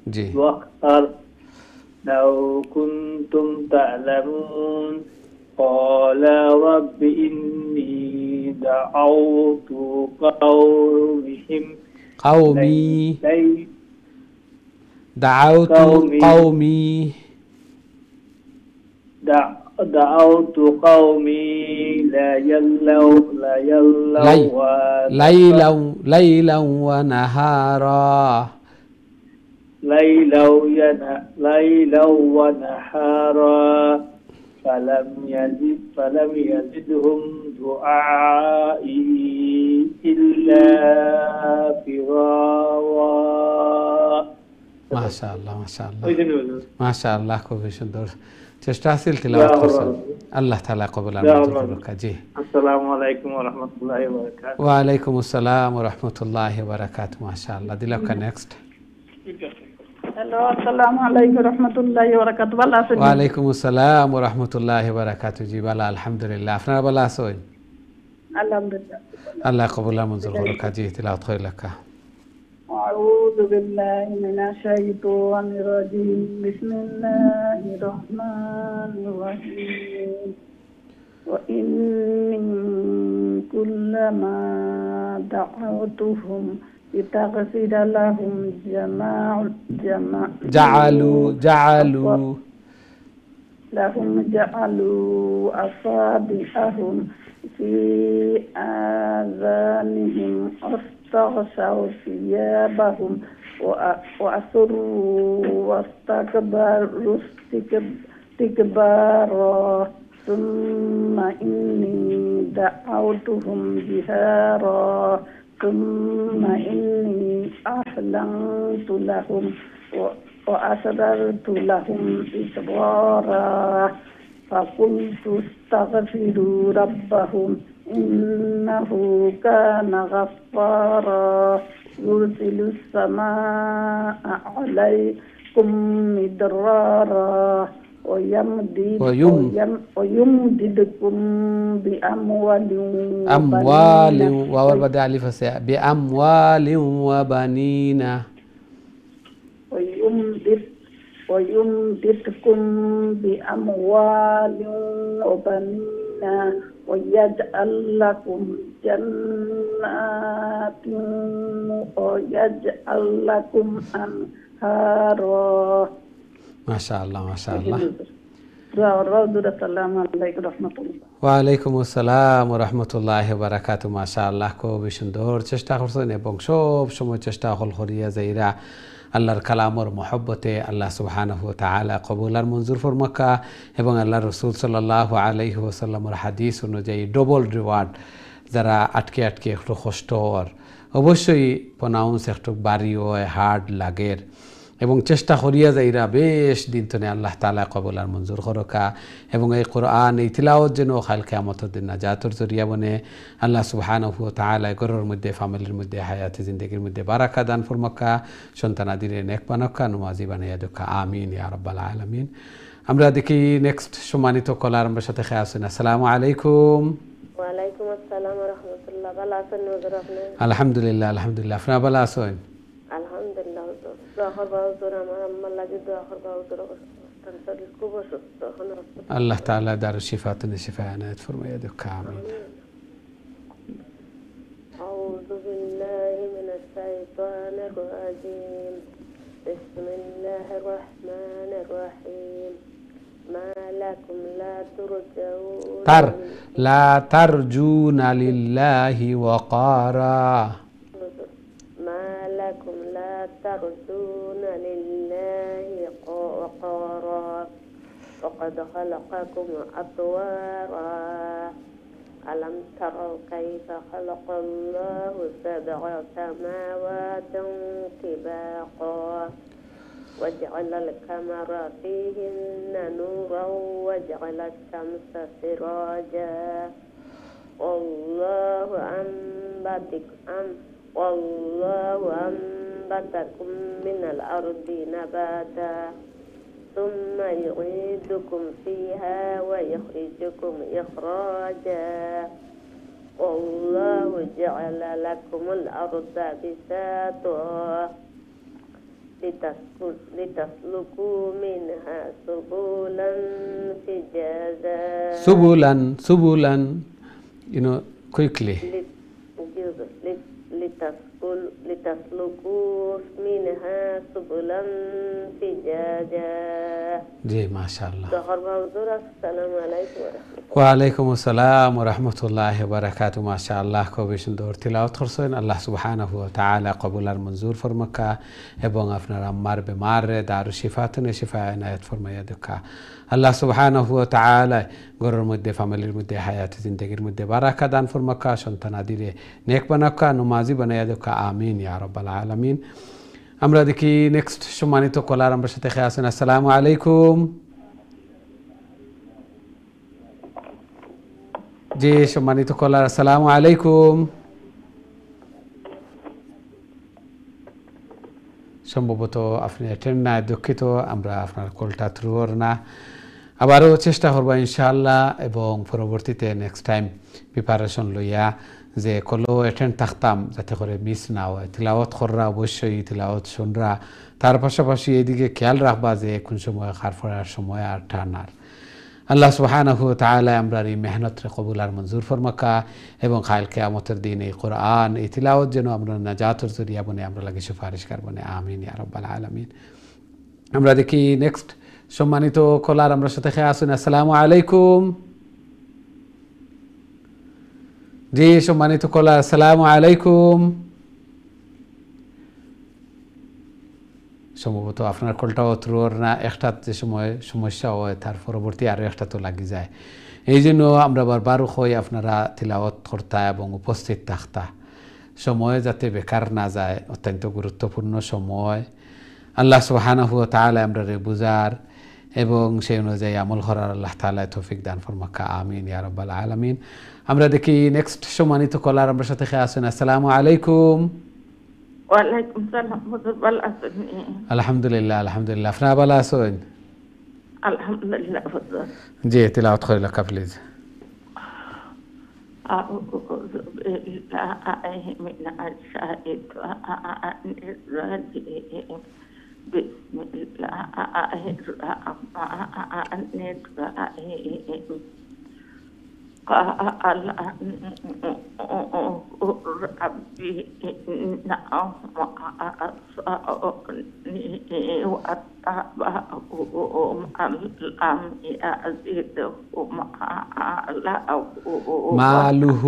جي لو كنتم تعلمون قال رب إني دعوت قومي ليلا ونهارا فلم يزدهم دعائي إلا فرارا ما شاء الله ما شاء الله খুবই সুন্দর চেষ্টা আছিল তিলাওয়াত করছেন আল্লাহ তাআলা কবুল করুক জি আসসালামু আলাইকুম ওয়া রাহমাতুল্লাহি ওয়া বারাকাতুহু ওয়া আলাইকুম আসসালাম ওয়া রাহমাতুল্লাহি ওয়া বারাকাতুহু মাশাআল্লাহ দিলাকা নেক্সট হ্যালো আসসালামু আলাইকুম রাহমাতুল্লাহি ওয়া বারাকাতুহু ভালো আছেন ওয়া আলাইকুম আসসালাম ওয়া রাহমাতুল্লাহি ওয়া বারাকাতুহু জি ভালো আলহামদুলিল্লাহ আপনারা ভালো আছেন আলহামদুলিল্লাহ আল্লাহ কবুল মঞ্জুর করুক জি তিলাওয়াত কইলাকা أعوذ بالله من الشيطان الرجيم بسم الله الرحمن الرحيم وإن من كلما دعوتهم لتغفر لهم جعلوا أصابعهم في آذانهم واستغشوا ثيابهم وأسروا واستكبروا استكبارا ثم إني دعوتهم جهارا ثم إني أعلنت لهم وأسررت لهم إسرارا فقلت استغفروا ربهم إنه كان غفارا يرسل السماء عليكم مدرارا ويمددكم بأموال وبنين ويمددكم بأموال وبنين ويجعل لكم جنات ويجعل لكم أنهارا ما شاء الله ما شاء الله السلام عليكم ورحمة الله ওয়ালাইকুম আসসালাম ওয়া রাহমাতুল্লাহি ওয়া বারাকাতুহু মাশাআল্লাহ খুবই সুন্দর চেষ্টা করছেন এবং সব সময় চেষ্টা হল করিয়া যাইরা আল্লাহর কালামর মহব্বতে আল্লাহ সুবহানাহু ওয়া তাআলা কবুল আর মঞ্জুর ফরমাকা এবং আল্লাহ রাসূল সাল্লাল্লাহু আলাইহি ওয়াসাল্লামের হাদিস অনুযায়ী ডবল রিওয়ার্ড যারা আটকে একটু কষ্ট আর অবশ্যই প্রনাউন্স একটু বাড়ি হয় হার্ড লাগের এবং চেষ্টা করিয়া যাইরা বেশ দিন তনে আল্লাহ তাআলা কবুল আর মঞ্জুর করকা এবং এই কোরআন এই তিলাওয়াত যেন কাল কিয়ামতের দিন নাজাতের জরিয়া বনে আল্লাহ সুবহানাহু ওয়া তাআলা ঘরের মধ্যে ফ্যামিলির মধ্যে হায়াতে জিন্দেগির মধ্যে বারাকা দান ফরমাকা সন্তানাদিরে নেক বানাকা নমাজি বানাইয়া দোকা আমিন ইয়া রাব্বাল আলামিন আমরা দেখি নেক্সট সম্মানিত কলার আমার সাথে খেয়ে আছেন আসসালামু আলাইকুম ওয়া আলাইকুম আসসালাম ওয়া রাহমাতুল্লাহ ভালো আছেন নজর আপনি আলহামদুলিল্লাহ আলহামদুলিল্লাহ আপনারা ভালো আছেন আলহামদুলিল্লাহ দোয়া করবা হুজুর আমার আম্মার লাগি দোয়া করবা হুজুর শরীর খুব অসুস্থ আল্লাহ তাআলা দারু শিফাতুন শিফা আনাত ফরমাইয়া দোকা আমিন أعوذ بالله من الشيطان الرجيم بسم الرحمن الرحيم ما لكم لا ترجون لا ترجون لله وقارا ما لكم لا ترجون لله وقارا وقد خلقكم أطوارا ألم تروا كيف خلق الله سبع سماوات طباقا وجعل القمر فيهن نورا وجعل الشمس سراجا والله أنبتكم من الأرض نباتا ثم يعيدكم فيها ويخرجكم إخراجا والله جعل لكم الأرض بساطا لتسلكوا منها سبلا فجاجا سبلا quickly لتسلكوا منها سبلا فجاجا जी माशाल्लाह السلام عليكم ورحمة الله ওয়ালাইকুম আসসালাম ওয়া রাহমাতুল্লাহি ওয়া বারাকাতুহু মাশাআল্লাহ খুবই সুন্দর তিলাওয়াত করছেন আল্লাহ সুবহানাহু ওয়া তাআলা কবুল আর মঞ্জুর ফরমাকা এবং আপনার আম্মার বেমার রে দারু শিফাতুন শিফা ইনায়াত ফরমায়া দেখা আল্লাহ সুবহানাহু ওয়া তাআলা ঘরের মধ্যে ফ্যামিলির মধ্যে হায়াত জিন্দেগির মধ্যে বারাকা দান ফরমাকা সন্তানাদিরে নেক বানাকা নমাজি বানায়া দেখা আমিন ইয়া রাব্বাল আলামিন আমরা দেখি নেক্সট সম্মানিত কলার আমার সাথে খেয়ে আছেন আসসালামু আলাইকুম জি সম্মানিত কলার আসসালামু আলাইকুম সম্ভবত আপনি অ্যাটেন্ড না দুঃখিত আমরা আপনার কলটা থ্রু না আবারও চেষ্টা করবো ইনশাআল্লাহ এবং পরবর্তীতে নেক্সট টাইম প্রিপারেশন লইয়া যে কলো অ্যাটেন্ড থাকতাম যাতে করে মিস না হয় তিলাওয়াত কররা অবশ্যই তিলাওয়াত শুনরা তার পাশাপাশি এইদিকে খেয়াল রাখবা যে কোন সময় খার ফরার সময় আর টানার আল্লাহ সুবহানাহু ওয়া তাআলা আমরার এই মেহনত রে কবুল আর মঞ্জুর ফরমাকা এবং কাল কিয়ামতের দিন এই কোরআন এই তিলাওয়াত যেন আমরা নাজাতের জরিয়া বনে আমরা লাগে সুপারিশকার বনে আমিন ইয়া রাব্বাল আলামিন আমরা দেখি নেক্সট সম্মানিত কলার আমরা সাথে খেয়ে আসুন আসসালামু আলাইকুম জি সম্মানিত কলার আসসালামু আলাইকুম সম্ভবত আপনার কলটাও থ্রুর না একটা যে সময় সমস্যা হয় তার পরবর্তী আরও একটা তো লাগি যায় এই জন্য আমরা বারবার হই আপনারা তিলাওয়াত করতা এবং উপস্থিত থাকতা সময় যাতে বেকার না যায় অত্যন্ত গুরুত্বপূর্ণ সময় আল্লাহ সুবহানাহু ওয়া তাআলা আমরা বুঝার এবং সেই অনুযায়ী আমল করার আল্লাহ তাআলা তৌফিক দান ফরমাকা আমিন ইয়া রাব্বাল আলামিন আমরা দেখি নেক্সট সম্মানিত কলার আমরা সাথে খেয়ে আসেন আসসালামু আলাইকুম ওয়ালাইকুম সালাম হুজুর ভালো আছেন আলহামদুলিল্লাহ আলহামদুলিল্লাহ আপনারা ভালো আছেন আলহামদুলিল্লাহ হুজুর জি তিলাওয়াত করে লেখা প্লিজ أعوذ بالله من الشيطان الرجيم بسم الله الرحمن الرحيم قال ربي إنهم عصوني واتبعوا من لم يزدهم ماله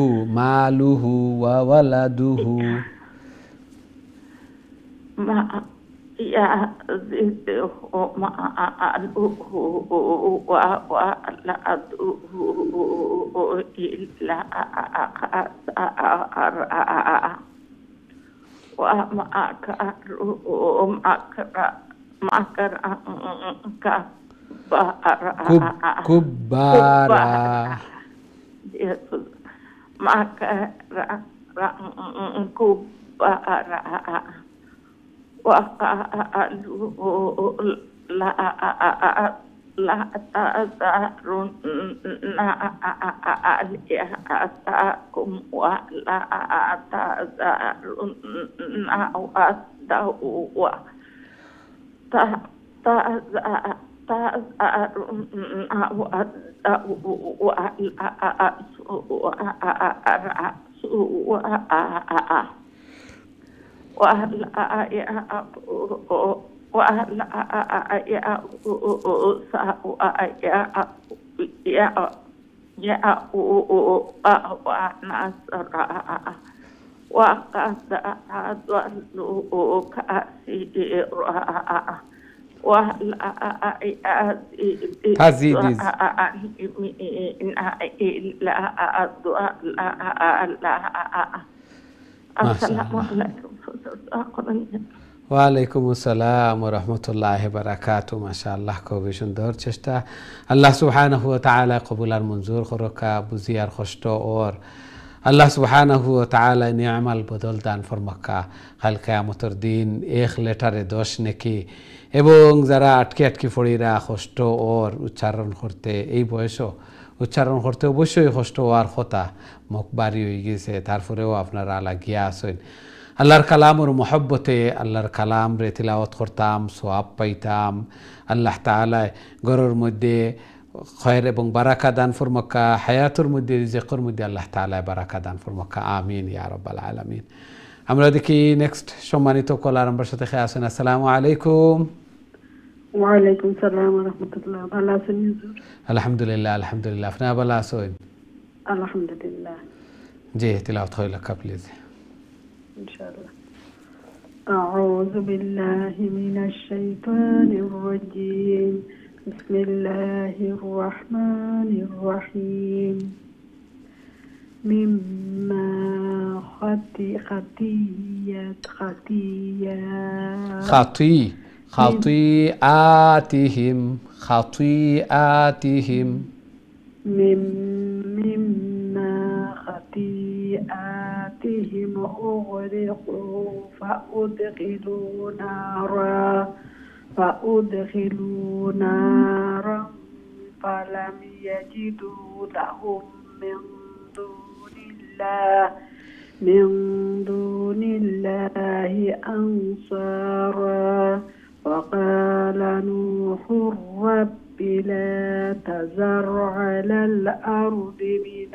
وولده ما يزدهم ماله وولده إلا خسارا وما كروا مكرا كبارا مكرا كبارا وقالوا لا تذرن آلهتكم ولا تذرن ودا ولا تزيد ওয়ালাইকুম আসসালাম ওয়া রাহমাতুল্লাহি ওয়া বারাকাতুহু মাশাআল্লাহ খুবই সুন্দর চেষ্টা আল্লাহ সুবহানাহু ওয়া তাআলা কবুল আর মঞ্জুর করকা বুঝিয়ার কষ্ট ওর আল্লাহ সুবহানাহু ওয়া তাআলা নিয়ামাল বদল দান ফরমাক্কা কাল কিয়ামতের দিন এক লেটারে 10 নেকি এবং যারা আটকে আটকে পড়িরা কষ্ট ওর উচ্চারণ করতে এই বয়সও উচ্চারণ করতে অবশ্যই কষ্ট হওয়ার কথা মুখ বাড়ি হয়ে গেছে তারপরেও আপনারা লাগিয়া আছেন আল্লাহর কালামর মহব্বতে আল্লাহর কালাম রে তিলাওয়াত করতাম সোয়াব পাইতাম আল্লাহ তাআলা ঘরের মধ্যে খয়ের এবং বারাকা দান ফরমাক্কা হায়াতুর মধ্যে রিজকের মধ্যে আল্লাহ তাআলা বারাকা দান ফরমাক্কা আমিন ইয়া রাব্বাল আলামিন আমরা দেখি নেক্সট সম্মানিত কলার আমার সাথে খেয়ে আসেন আসসালামু আলাইকুম ওয়ালাইকুম সালাম ওয়া রাহমাতুল্লাহ ভালো আছেন হুজুর আলহামদুলিল্লাহ আলহামদুলিল্লাহ আপনি ভালো আছেন আলহামদুলিল্লাহ জি তিলাওয়াত হয় লাকা প্লিজ ইনশাআল্লাহ أعوذ بالله من الشيطان الرجيم بسم الله الرحمن الرحيم مما خطيئاتهم مما خطيئاتهم أغرقوا فأدخلوا نارا فلم يجدوا لهم من دون الله أنصارا وقال نوح رب لا تذر على الأرض من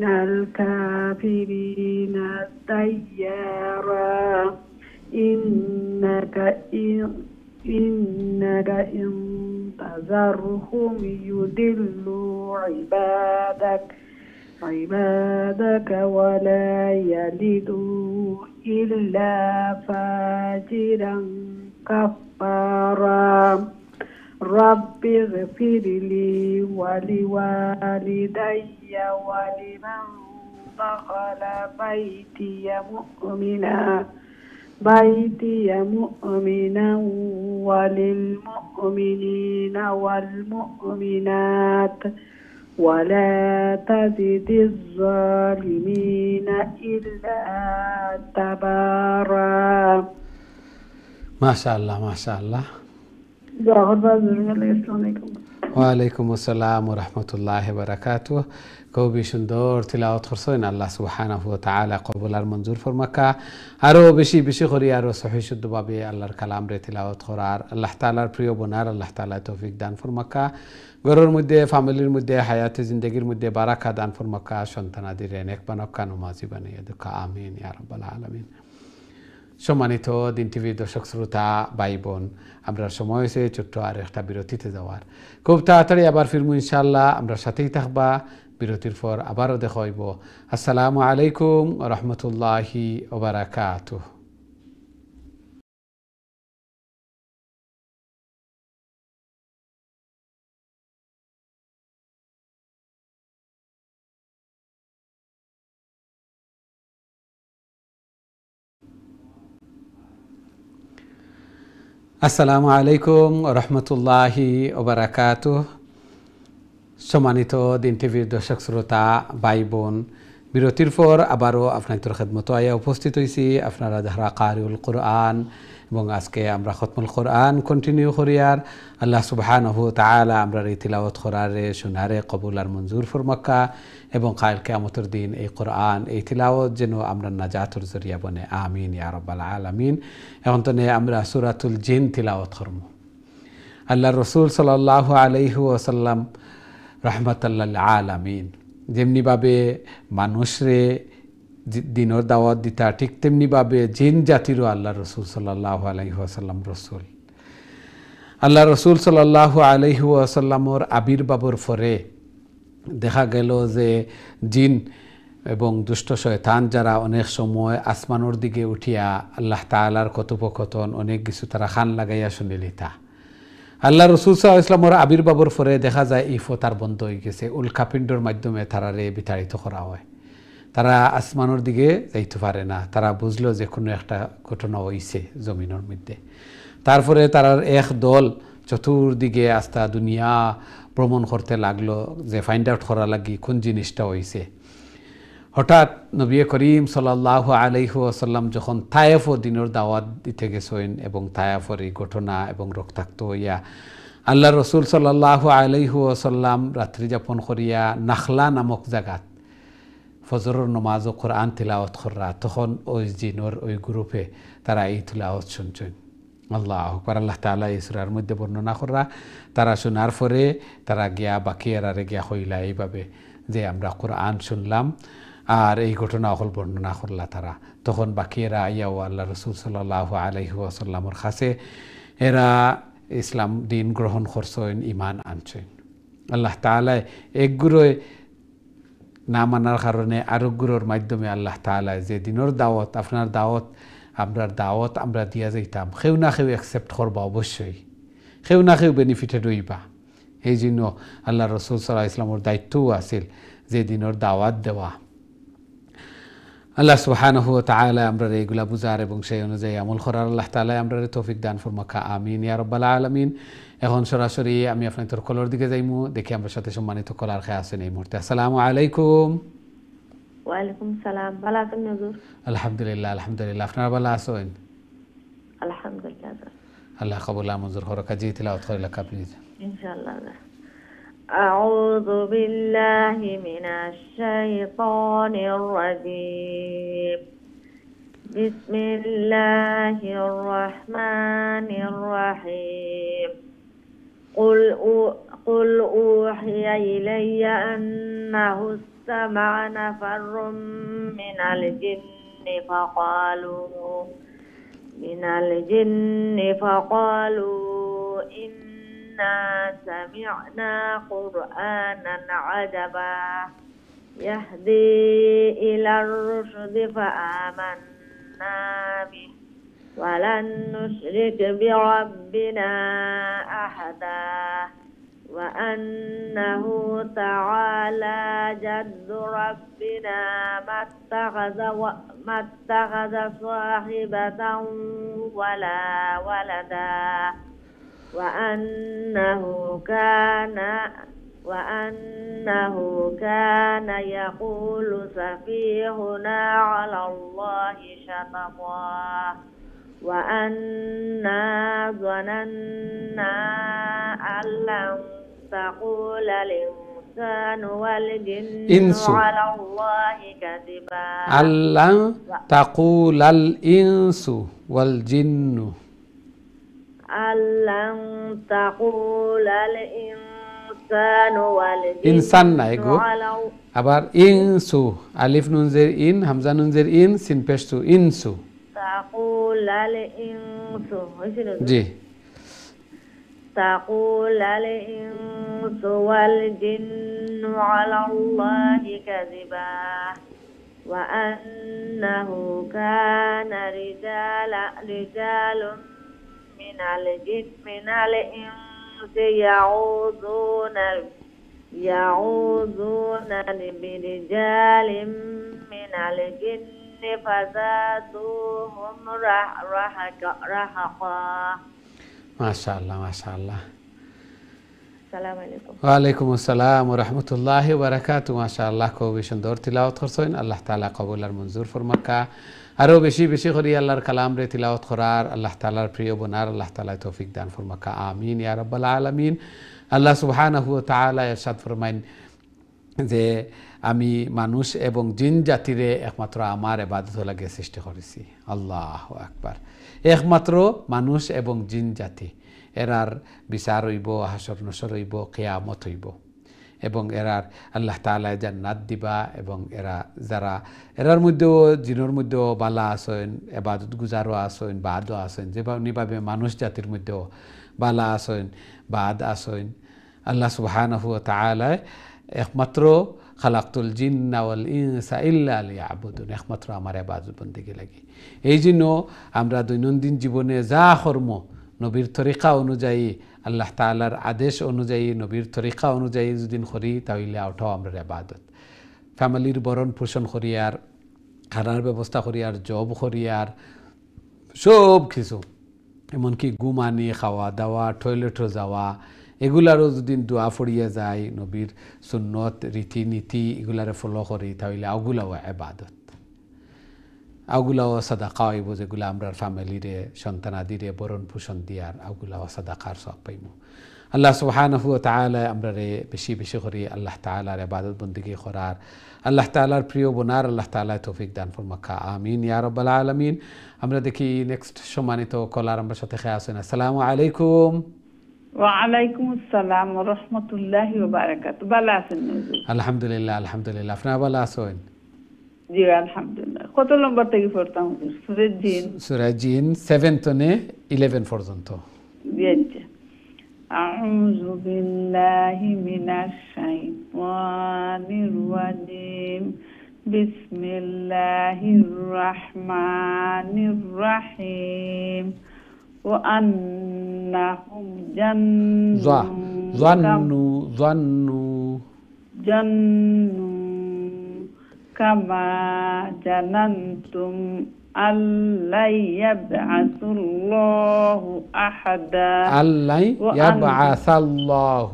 الكافرين ديارا إنك إن تذرهم يضلوا عبادك ولا يلدوا إلا فاجرا كفارا رب اغفر لي ولوالدي ولمن دخل بيتي مؤمنا وللمؤمنين والمؤمنات ولا تزد الظالمين إلا تبارا ما شاء الله ما شاء الله ওয়ালাইকুম আসসালাম ওয়া রাহমাতুল্লাহি ওয়া বারাকাতুহু খুবই সুন্দর তিলাওয়াত করছেন আল্লাহ সুবহানাহু ওয়া তাআলা কবুল আর মঞ্জুর ফরমাক্কা আরো বেশি বেশি করে আরো সহিহ শুদ্ধভাবে আল্লাহর কালাম রে তিলাওয়াত করার আল্লাহ তাআলার প্রিয় বনার আল্লাহ তাআলা তৌফিক দান ফরমাক্কা ঘরের মধ্যে ফ্যামিলির মধ্যে হায়াতে জিন্দেগির মধ্যে বারাকা দান ফরমাক্কা সন্তানাদের নেক বানাক্কা নমাজি বানিয়ে দেখা আমিন ইয়া রাব্বাল আলামিন সম্মানিত দিন টিভির দর্শক শ্রোতা ভাই বোন আমরা সময় হয়েছে ছোট্ট আর একটা বিরতিতে যাওয়ার খুব তাড়াতাড়ি আবার ফিরবো ইনশাআল্লাহ আমরা সাথেই থাকবা বিরতির পর আবারও দেখা হইব আসসালামু আলাইকুম ওয়া রাহমাতুল্লাহি ওয়া বারাকাতুহু আসসালামু আলাইকুম রহমতুল্লাহি ওবারাকাতুহ সম্মানিত দিন টিভির দর্শক শ্রোতা ভাই বোন বিরতির পর আবারও আপনাদের খেদমত আয়া উপস্থিত হয়েছি আপনারা যারা কারিউল কোরআন এবং আজকে আমরা খতমুল কোরআন কন্টিনিউ করিয়ার আল্লাহ সুবহানাহু ওয়া তাআলা আমরা এই তিলাওয়াত করারে শোনারে কবুল আর মঞ্জুর ফরমাক্কা এবং কাল কিয়ামতের দিন এই কোরআন এই তিলাওয়াত যেন আমরা নাজাতের জরিয়া বনে আমিন ইয়া রাব্বাল আলামিন এখন তো আমরা সূরাতুল জিন তিলাওয়াত করব আল্লাহ রাসূল সাল্লাল্লাহু আলাইহি ওয়াসাল্লাম রাহমাতাল লিল আলামিন যেমনিভাবে মানুষরে দিনের দাওয়াত দিতা, ঠিক তেমনিভাবে জিন জাতিরও আল্লাহ রসুল সাল্লাল্লাহু আলাইহি ওয়াসাল্লাম রসুল। আল্লাহ রসুল সাল্লাল্লাহু আলাইহি ওয়াসাল্লামর আবির্ভাবের পরে দেখা গেল যে জিন এবং দুষ্ট শয়তান যারা অনেক সময় আসমানোর দিকে উঠিয়া আল্লাহ তাআলার কথোপকথন অনেক কিছু তারা খান লাগাইয়া শুনিলিতা। আল্লাহ রসুল সাল্লাল্লাহু আলাইহি ওয়াসাল্লামর আবির্ভাবের পরে দেখা যায় এই ফতার বন্ধ হয়ে গেছে, উল্কাপিণ্ডর মাধ্যমে তারারে বিতাড়িত করা হয়। তারা আসমানোর দিকে যাইতে পারে না, তারা বুঝলো যে কোনো একটা ঘটনা হইছে জমিনের মধ্যে। তারপরে তারার এক দল চতুর্দিকে আস্তা দুনিয়া ভ্রমণ করতে লাগলো যে ফাইন্ড আউট করা লাগি কোন জিনিসটা হইছে। হঠাৎ নবী করিম সাল্লাল্লাহু আলাইহি ওয়াসাল্লাম যখন তায়েফ দিনের দাওয়াত দিতে গেছেন এবং তায়েফের এই ঘটনা এবং রক্তাক্ত হইয়া আল্লাহ রসুল সাল্লাল্লাহু আলাইহি ওয়াসাল্লাম রাত্রি যাপন করিয়া নাখলা নামক জায়গাত ফজরের নমাজ ও কোরআন তিলাওয়াত করা, তখন ওই জিনের ওই গ্রুপে তারা এই তিলাওয়াত শুনছেন। আল্লাহু আকবার। আল্লাহ তাআলা এই সূরার মধ্যে বর্ণনা করা, তারা শোনার পরে তারা গিয়া বাকিয়ারে গিয়া হইলা এইভাবে যে আমরা কোরআন শুনলাম আর এই ঘটনা হল বর্ণনা করলা তারা। তখন বাকিয়েরা আইয়াও আল্লাহ রসুল সাল্লাল্লাহু আলাইহি ওয়াসাল্লামর কাছে এরা ইসলাম দিন গ্রহণ করছেন, ইমান আনছেন। আল্লাহ তাআলা একগুলোয় না মানার কারণে আরেকগুলোর মাধ্যমে আল্লাহ তাআলা যে দিনের দাওয়াত আপনার দাওয়াত আমরার দাওয়াত আমরা দিয়া যাইতাম, কেউ না কেউ অ্যাকসেপ্ট করবা, অবশ্যই কেউ না কেউ বেনিফিটেড হইবা। এই জন্য আল্লাহ রসুল সাল্লাল্লাহু আলাইহি ওয়াসাল্লামর দায়িত্বও আছিল যে দিনের দাওয়াত দেওয়া। আল্লাহ সুবহানাহু ওয়া তাআলা আমরা এইগুলা বুঝার এবং সেই অনুযায়ী আমল করার আল্লাহ তাআলা আমরা তৌফিক দান ফরমাকা, আমিন ইয়া রাব্বাল আলামিন। এখন সরাসরি আমি আপনাদের কলর দিকে যাইমু, দেখি আমার সাথে সম্মানিত কলার খেয়ে আছেন এই মুহূর্তে। আসসালামু আলাইকুম। ওয়ালাইকুম সালাম। ভালো আছেন হুজুর? আলহামদুলিল্লাহ, আলহামদুলিল্লাহ। আপনারা ভালো আছেন? আলহামদুলিল্লাহ। আল্লাহ কবুল মঞ্জুর করুক। জি তিলাওয়াত করিলা প্লিজ। ইনশাআল্লাহ। أعوذ بالله من الشيطان الرجيم. بسم الله الرحمن الرحيم. قل أوحي إلي أنه استمع نفر من الجن فقالوا إنا سمعنا قرآنا عجبا يهدي إلى الرشد فآمنا به ولن نشرك بربنا أحدا وأنه تعالى جد ربنا ما اتخذ صاحبة ولا ولدا وأنه كان يقول سفيهنا على الله شططا وأنا ظننا أن لن تقول الإنسان والجن على الله كذبا أن لن تقول الإنس والجن أن لن تقول الإنسان والجن ইনসান নাই গো, আবার ইনসু, আলিফ নুন জের ইন, হামজা নুন জের ইন, সিন পেশ তু, ইনসু। تقول الإنس জি। تقول الإنس والجن على الله كذبا وأنه كان رجال من الإنس يعوذون برجال من الجن فزادوهم رهقا মাশাআল্লাহ, মাশাআল্লাহ। আসসালামু আলাইকুম। ওয়ালাইকুম আসসালাম ওয়া রাহমাতুল্লাহি ওয়া বারাকাতুহু। মাশাআল্লাহ, খুবই সুন্দর তিলাওয়াত করছেন। আল্লাহ তাআলা কবুল আর মঞ্জুর ফরমাকা। আরো বেশি বেশি করে আল্লাহর কালাম রে তিলাওয়াত করার আল্লাহ তাআলার প্রিয় বনার আল্লাহ তাআলা তৌফিক দান ফরমাকা, আমিন ইয়া রাব্বাল আলামিন। আল্লাহ সুবহানাহু ওয়া তাআলা ইরশাদ ফরমাইন যে আমি মানুষ এবং জিন জাতিরে একমাত্র আমার ইবাদত লাগে সৃষ্টি করেছি। আল্লাহু আকবার। একমাত্র মানুষ এবং জিন জাতি, এরার বিচার হইব, হাসর নসর হইব, কিয়ামত হইব। এবং এরার আল্লাহ তাআলা জান্নাত দিবা এবং এরার মধ্যেও জিনের মধ্যেও বালা আসেন, এবাদত গুজারও আসেন, বাদও আসেন, যেভাবে মানুষ জাতির মধ্যেও বালা আসেন, বাদ আসেন। আল্লাহ সুবহানাহু ওয়া তাআলা একমাত্র খালাকতুল জিন্না ওয়াল ইনসা ইল্লা লিয়াবুদুন, একমাত্র আমার ইবাদত বন্দেগী লাগি। এই জন্য আমরা দৈনন্দিন জীবনে যা কর্ম নবীর তরিকা অনুযায়ী, আল্লাহ তাআলার আদেশ অনুযায়ী, নবীর তরিকা অনুযায়ী যদি করি তাহলে ওটাও আমরা ইবাদত। ফ্যামিলির ভরণ পোষণ করিয়ার, খানার ব্যবস্থা করিয়ার, জব করিয়ার, সব কিছু এমনকি ঘুমানি, খাওয়া দাওয়া, টয়লেটও যাওয়া, এগুলারও যদি দোয়া পড়িয়া যায়, নবীর সুন্নত রীতিনীতি এগুলারে ফলো করি তাহলে ওগুলাও ইবাদত। ওগুলাও সাদাকা হইব, যেগুলো আমরা ফ্যামিলিরে, সন্তানাদিরে ভরণ পোষণ দিয়ার, ওগুলাও সাদাকার সব পাইব। আল্লাহ সুবহানাহু ওয়া তাআলা আমরারে বেশি বেশি করে আল্লাহ তাআলার ইবাদত বন্দেগী করার, আল্লাহ তাআলার প্রিয় বোনার আল্লাহ তাআলা তৌফিক দান ফরমাকা, আমিন ইয়া রাব্বাল আলামিন। আমরা দেখি নেক্সট সম্মানিত কলার আমার সাথে খেয়ে আসেন। আসসালামু আলাইকুম। ওয়ালাইকুম আসসালাম ওয়া রাহমাতুল্লাহি ওয়া বারাকাতুহু। ভালো আছেন হুজুর? আলহামদুলিল্লাহ, আলহামদুলিল্লাহ। আপনারা ভালো আছেন? জি আলহামদুলিল্লাহ। কত নম্বর থেকে পড়তাম হুজুর? সূরা জিন। সূরা জিন 7 থেকে 11 পর্যন্ত। জি আচ্ছা। আউযু বিল্লাহি মিনাশ শাইতানির রাজিম। বিসমিল্লাহির রাহমানির রাহিম। وأنهم جنوا كما جننتم أن لن يبعث الله أحدا أن لن يبعث الله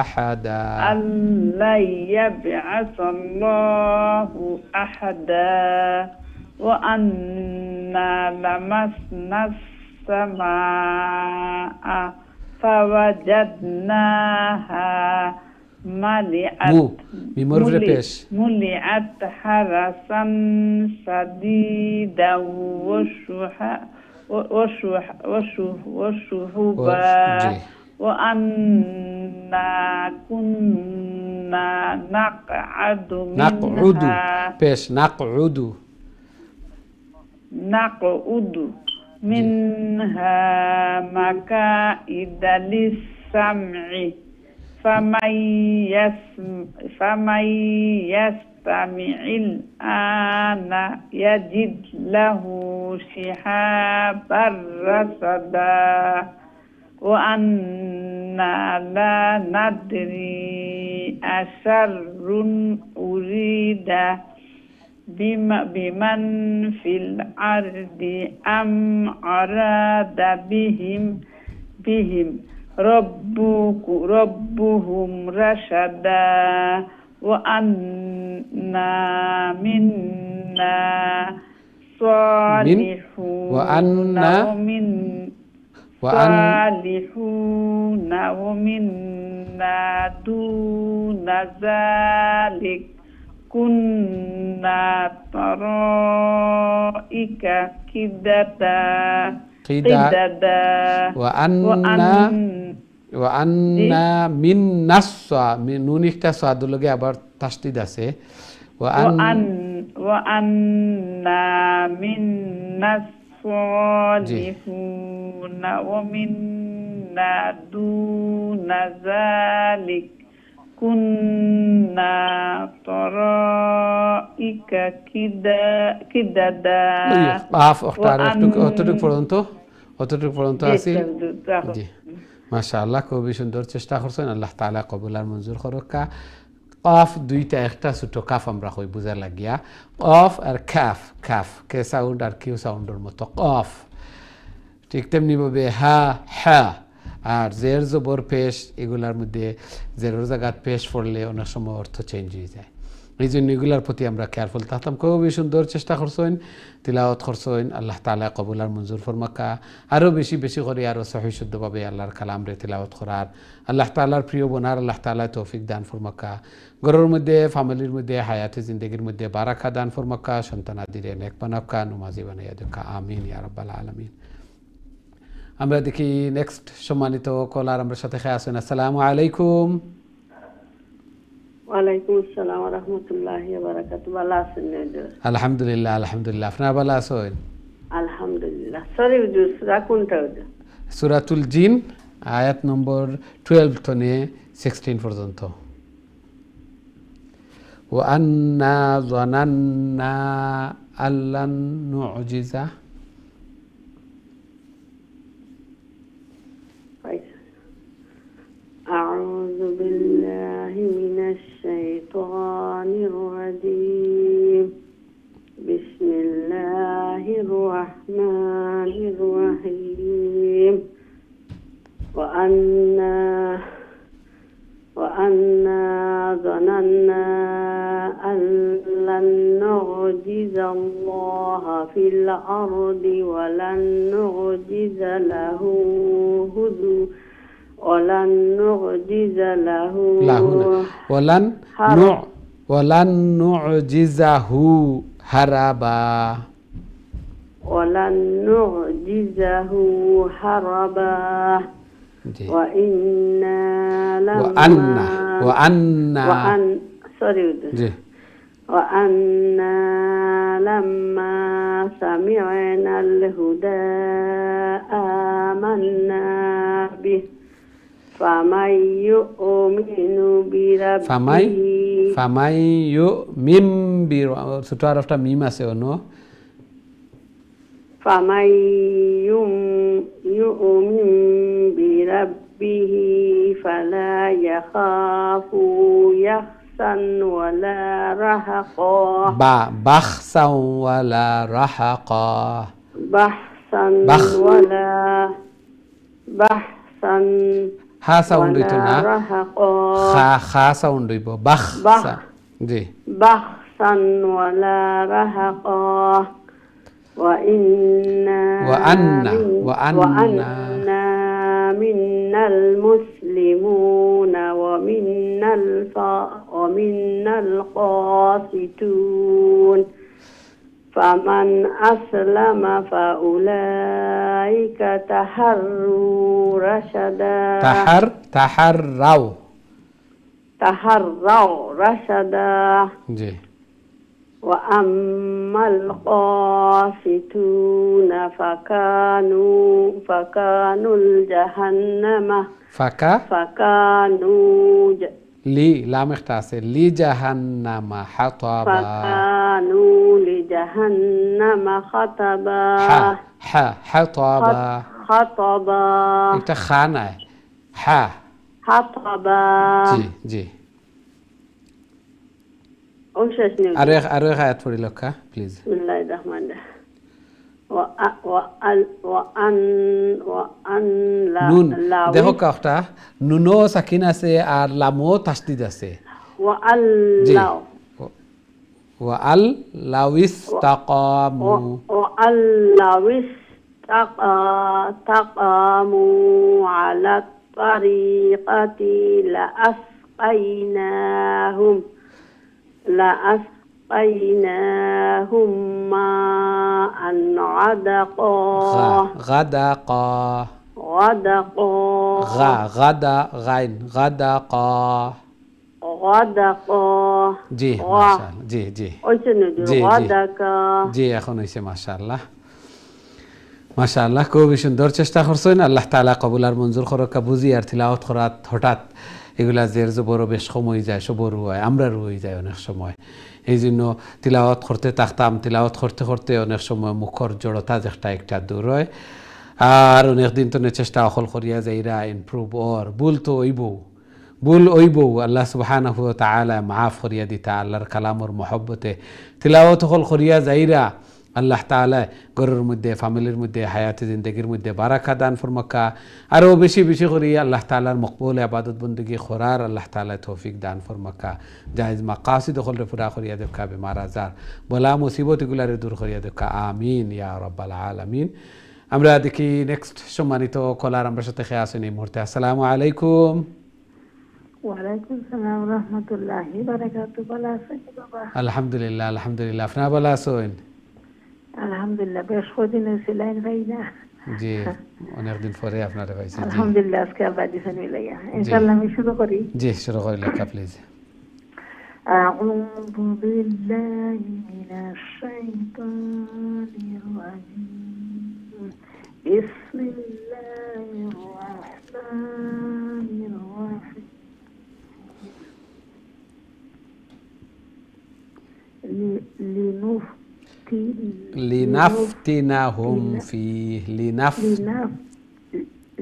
أحدا أن لن يبعث الله أحدا وأنا لمسنا السماء فوجدناها ملئت حرسا شديدا وشهبا وأنا كنا نقعد منها مقاعد للسمع فمن يستمع الآن يجد له شهابا رصدا وأنا لا ندري أشر أريد بمن في الأرض أم أراد بهم ربهم رشدا وأنا منا صالحون ومنا دون ذلك كنا طرائق قددا وأنا منا من نونيكটা সাদুর লগে আবার তাসদীদ আছে وأنا منا الصالحون ومنا دون ذلك كنا طرائق قددا অতটুকু পর্যন্ত আছি। জি মাশাআল্লাহ, খুবই সুন্দর চেষ্টা করছেন। আল্লাহ তাআলা কবুল আর মঞ্জুর করুক। কফ দুইটা, একটা ছোট কাফ আমরা কই বুঝা লাগিয়া, কফ আর কাফ, কাফ কে সাউন্ড আর কিউ সাউন্ডের মতো কফ, ঠিক তেমনি ভাবে হা হা আর জের জবর পেশ, এগুলার মধ্যে জেরোর জায়গাত পেশ পড়লে অনেক সময় অর্থ চেঞ্জ হয়ে যায়। এই জন্য এগুলার প্রতি আমরা কেয়ারফুল থাকতাম। খুবই সুন্দর চেষ্টা করছেন, তিলাওয়াত করছেন। আল্লাহ তাআলা কবুল আর মঞ্জুর ফরমাকা। আরও বেশি বেশি করে আরও সহি শুদ্ধভাবে আল্লাহর কালামরে তিলাওয়াত করার আল্লাহ তাআলার প্রিয় বোনার আল্লাহ তাআলা তৌফিক দান ফরমাকা। ঘরের মধ্যে, ফ্যামিলির মধ্যে, হায়াতে জিন্দগির মধ্যে বারাকা দান ফরমাকা। সন্তানাদিরে নেক বানাকা, নমাজি বানাইয়া দেখা, আমিন ইয়া রাব্বাল আলামিন। আমরা দেখি নেক্সট সম্মানিত কলার আমরা সাথে খেয়ে আসেন। আসসালামু আলাইকুম। ওয়ালাইকুম আসসালাম ওয়া রাহমাতুল্লাহি ওয়া বারাকাতুহু। ভালো আছেন হুজুর? আলহামদুলিল্লাহ আলহামদুলিল্লাহ, আপনারা ভালো আছেন? আলহামদুলিল্লাহ। সরি হুজুর, সূরা কোনটা হুজুর? সূরাতুল জিন আয়াত নম্বর 12 থেকে 16 পর্যন্ত। وأنا ظننا أن لن نعجزه أعوذ بالله من الشيطان الرجيم. بسم الله الرحمن الرحيم. وأنا ظننا أن لن نعجز الله في الأرض ولن نعجز له هزوا ولن نعجز له ولن نعجزه هربا ولن نعجزه هربا وأنا لما سمعنا الهدى آمنا به فمن يؤمن ছোট আর একটা মিম আছে অন্য فمن يؤمن بربه فلا يخاف يخسا ولا رهقا بخسا ولا رهقا بحثا ولا بحثا হা সাউন্ড হইতো না, খা সাউন্ড হইব বাখ জি بحثا ولا رهقا وأنا منا المسلمون ومنا القاسطون فمن أسلم فأولئك تحروا رشدا تحروا رشدا جي. وأما القاسطون فكانوا الجهنم لي لا مختاسة لي جهنم حطبا فكانوا لجهنم خطبا حطبا এটা খানা حطبا জি জি আরো এক আয়াত পড়ি লক্ষ্য প্লিজ। বিসমিল্লাহির রহমানির রহিম। নুন দেখো একটা নুনো সাকিন আছে আর লামও তাসদিদ আছে। ওয়াল লাউইস তাকামু আলা তারিকাতি لأسقيناهم ماء غدقا জি মাশাআল্লাহ জি জি জি এখন হইছে মাশাআল্লাহ মাশাআল্লাহ খুবই সুন্দর চেষ্টা করছেন। আল্লাহ তাআলা কবুল আর মঞ্জুর করুক। বুঝি আর তিলাওয়াত করাত হঠাৎ এগুলা জের জবরও বেশ সময় যায়, সবরও হয়, আমরারও হয়ে যায় অনেক সময়। এই জন্য তিলাওয়াত করতে থাকতাম, তিলাওয়াত করতে করতে অনেক সময় মুখর জড়তা একটা দূর হয়। আর অনেকদিন তো চেষ্টা অকল করিয়া যাইরা ইমপ্রুভ ওর ভুল তো ভুল ওইবও আল্লাহ সুবহানাহু ওয়া তাআলা মাফ করিয়া দিতা আল্লাহর কালামর মহব্বতে তিলাওয়াত অকল করিয়া যাইরা আল্লাহ তাআলা ঘরের মধ্যে ফ্যামিলির মধ্যে হায়াতে জিন্দেগির মধ্যে বারাকা দান ফরমাকা। আরও বেশি বেশি করিয়া আল্লাহ তাআলার মকবুল ইবাদত বندگی করার আল্লাহ তাআলা তৌফিক দান ফরমাকা। জায়েজ মাকাসিদ অকল পুরা করিয়া দেখা বেমার আজার বলা মুসিবত এগুলারে দূর করিয়া দেখা আমিন ইয়া রাব্বাল আলামিন। আমরা দেখি নেক্সট সম্মানিত কলার আমরা সাথে খেয়ে আসেন এই মুহূর্তে। আসসালামু আলাইকুম। ওয়ালাইকুম সালাম ওয়া রাহমাতুল্লাহি ওয়া বারাকাতুহু। ভালো আছেন বাবা? আলহামদুলিল্লাহ আলহামদুলিল্লাহ, আপনারা ভালো আছেন? আলহামদুলিল্লাহ, বেশ কদিন হয়েছে লাইন পাই না। জি অনেকদিন পরে আপনারা পাইছি। জি আলহামদুলিল্লাহ আজকে আবার দিছেন মিলাইয়া। ইনশাআল্লাহ আমি শুরু করি। জি শুরু করে লেখা প্লিজ। أعوذ بالله من الشيطان الرجيم. بسم الله الرحمن الرحيم. لنفتنهم فيه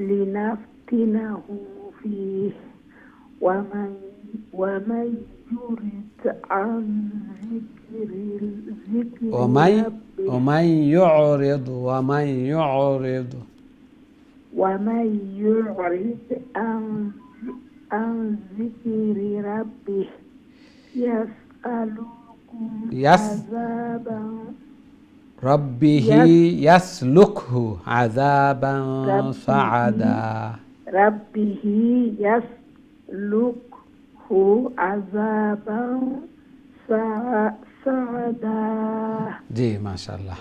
لنفتنهم فيه ومن يرد عن ذكر ومن ربه ومن يعرض عن ذكر ربه يسألكم عذابا ربه يسلكه عذابا صعدا. ربه يسلكه عذابا صعدا. جي ما شاء الله.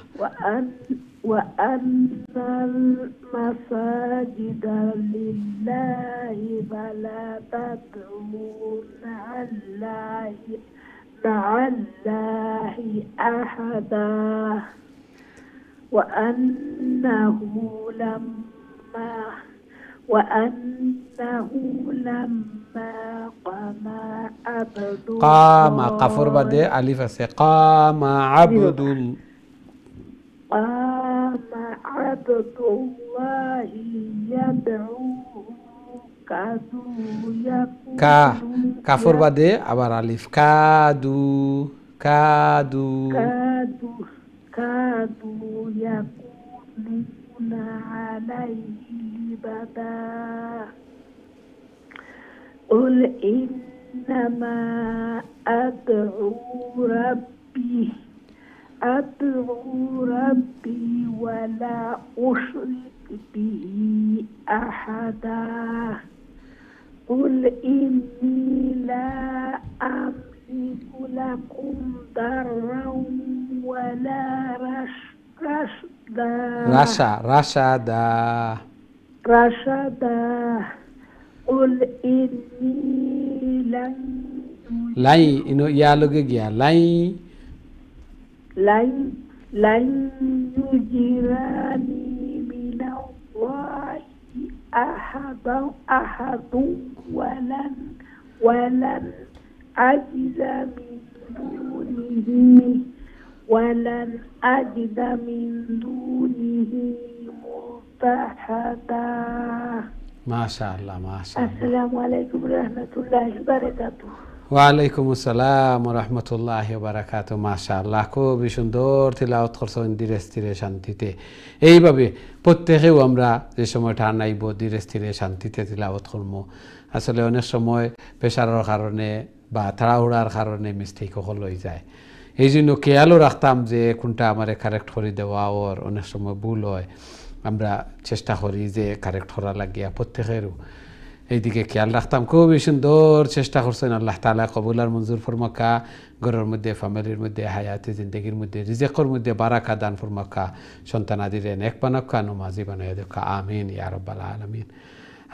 وأن المساجد لله فلا تدعوا مع الله أحدا. وأنه لما قام كفر بدي ألف قام عبد الله يدعوه كفر بدي أبار ألف كادوا يكونون عليه بدا. قل إنما أدعو ربي ولا أشرك به أحدا. قل إني لا أملك لكم ضرا ولا رشدا. قل إني لن يجيرني من الله أحد ولن أجد من دونه ملتحدا. ما شاء الله ما شاء الله. السلام عليكم ورحمة الله وبركاته. ওয়ালাইকুম আসসালাম রহমতুল্লাহি বারাকাতু। মাশাআল্লাহ খুবই সুন্দর তিলাওয়াত করছেন ধীরে স্থিরে শান্তিতে। এইভাবে প্রত্যেকেও আমরা যে সময়টা আনাইব ধীরে স্থিরে শান্তিতে তিলাওয়াত করবো। আসলে অনেক সময় প্রেশারের কারণে বা তাড়াহুড়ার কারণে মিস্টেক হয়ে যায়। এই জন্য খেয়ালও রাখতাম যে কোনটা আমারে কারেক্ট করে দেওয়া ওর অনেক সময় ভুল হয়। আমরা চেষ্টা করি যে কারেক্ট করা লাগিয়া প্রত্যেকেরও এইদিকে খেয়াল রাখতাম। খুবই সুন্দর চেষ্টা করছেন। আল্লাহ তাআলা কবুল আর মঞ্জুর ফরমাকা। ঘরের মধ্যে ফ্যামিলির মধ্যে হায়াতে জিন্দগির মধ্যে রিজেকের মধ্যে বারাকা দান ফরমাকা। সন্তানাদিরে নেক বানাক্কা নমাজি বানাইয়া দেখা আমিন ইয়া রাব্বাল আলামিন।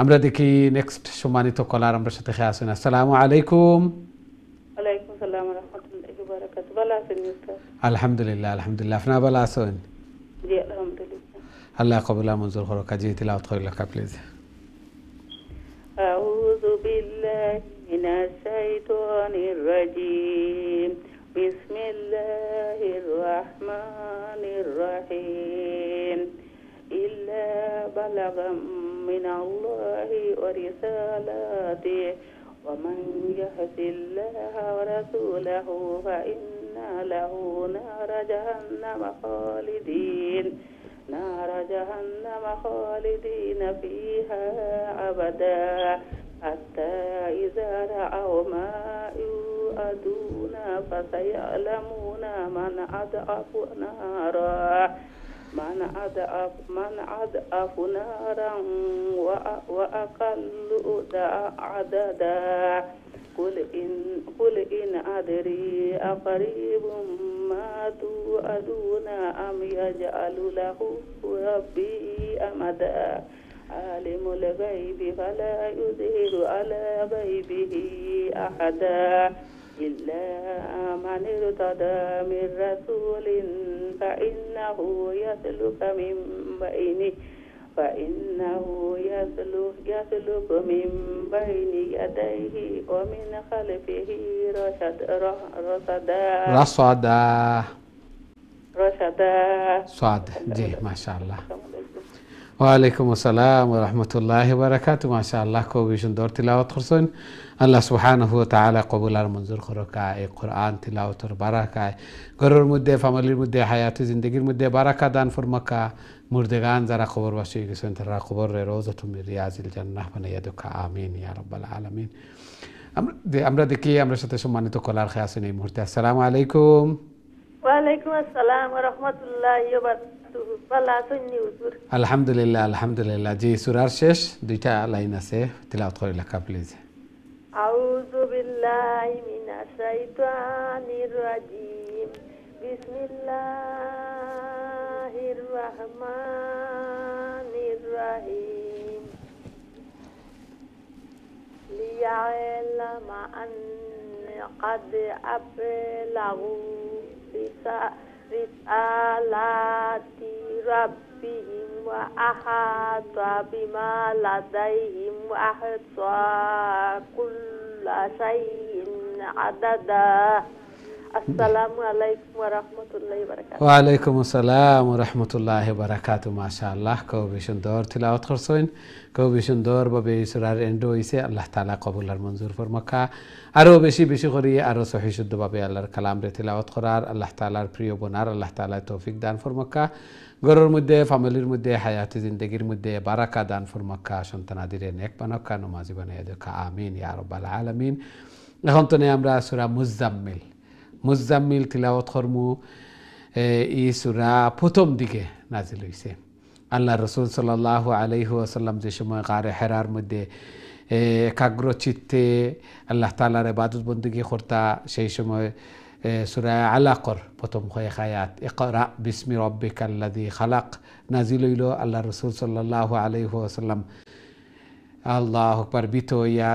আমরা দেখি নেক্সট সম্মানিত কলার আমরা সাথে খেয়ে আসেন। আসসালামু আলাইকুম। ওয়ালাইকুম আসসালাম ওয়া রাহমাতুল্লাহি ওয়া বারাকাতুহু। ভালো আছেন উস্তাদ? আলহামদুলিল্লাহ আলহামদুলিল্লাহ। আপনারা ভালো আছেন? জি আলহামদুলিল্লাহ। আল্লাহ কবুল আর মঞ্জুর করুক। জি তিলাওয়াত করে লেখা প্লিজ। أعوذ بالله من الشيطان الرجيم. بسم الله الرحمن الرحيم. إلا بلغا من الله ورسالاته ومن يعص الله ورسوله فإن له نار جهنم خالدين فيها أبدا حتى إذا رأوا ما يوعدون فسيعلمون من أضعف نارا وأقل عددا. قل إن أدري أقريب ما توعدون أم يجعل له ربه أمدا عالم الغيب فلا يظهر على غيبه أحدا إلا من ارتضى من رسول فإنه يسلك من بين يديه ومن خلفه رشدا صاد जी माशाल्लाह ওয়ালাইকুম আসসালাম ওয়া রাহমাতুল্লাহি ওয়া বারাকাতুহু মাশাআল্লাহ খুবই সুন্দর তিলাওয়াত করছেন আল্লাহ সুবহানাহু ওয়া তাআলা কবুল আর মঞ্জুর করুকা এই কোরআন তিলাওয়াতের বারাকায় ঘরের মধ্যে ফ্যামিলির মধ্যে হায়াতে জিন্দেগির মধ্যে বারাকা দান ফরমাকা মুর্দেগান যারা কবরবাসী হয়ে গেছেন তারা কবরের রওজাতুম মিন রিয়াজিল জান্নাহ বানাইয়া দুকা আমিন ইয়া রাব্বাল আলামিন আমরা দেখি আমরা সাথে সম্মানিত কলার খেয়ে আছেন এই মুহূর্তে আসসালামু আলাইকুম ওয়ালাইকুম আসসালাম ওয়া রাহমাতুল্লাহি ওয়া বারাকাতুহু ভালো আছেন হুজুর আলহামদুলিল্লাহ আলহামদুলিল্লাহ জি সূরার শেষ দুইটা লাইন আছে তিলাওয়াত করে লেখা প্লিজ আউযু বিল্লাহি মিনাশ শাইতানির রাজিম বিসমিল্লাহির রাহমানির রাহিম লিয়া'লামা আন্না قد أبلغوا رسالات ربهم وأحاط بما لديهم وأحصى كل شيء عددا السلام عليكم ورحمة الله وبركاته ওয়ালাইকুম আসসালাম ওয়া রাহমাতুল্লাহি ওয়া বারাকাতুহু মাশাআল্লাহ খুবই সুন্দর তিলাওয়াত করছেন খুবই সুন্দর ভাবে সূরার এন্ড হইছে আল্লাহ তাআলা কবুল আর মঞ্জুর ফরমাকা আরো বেশি বেশি করে আরো সহিহ শুদ্ধ ভাবে আল্লাহর কালাম রে তিলাওয়াত করার আল্লাহ তাআলার প্রিয় বনার আল্লাহ তাআলা তৌফিক দান ফরমাকা ঘরের মধ্যে ফ্যামিলির মধ্যে হায়াতে জিন্দেগির মধ্যে বারাকা দান ফরমাকা সন্তানাদিরে নেক বানাকা নামাজি বানাইয়া দেখা আমিন ইয়া রাব্বাল আলামিন এখন তো আমরা সূরা মুজাম্মিল তিলাওয়াত করমু এই সূরা প্রথম দিকে নাজিল হইছে আল্লাহ রাসূল সাল্লাল্লাহু আলাইহি ওয়াসাল্লাম যে সময় গারে হেরার মধ্যে একাগ্র চিত্তে আল্লাহ তাআলার ইবাদত বندگی করতা সেই সময় সূরা আলাকর প্রথম কয়েক আয়াত ইকরা বিসমি রাব্বিকাল্লাযী খালাক নাজিল হইল আল্লাহ রাসূল সাল্লাল্লাহু আলাইহি ওয়াসাল্লাম আল্লাহু আকবার বিতইয়া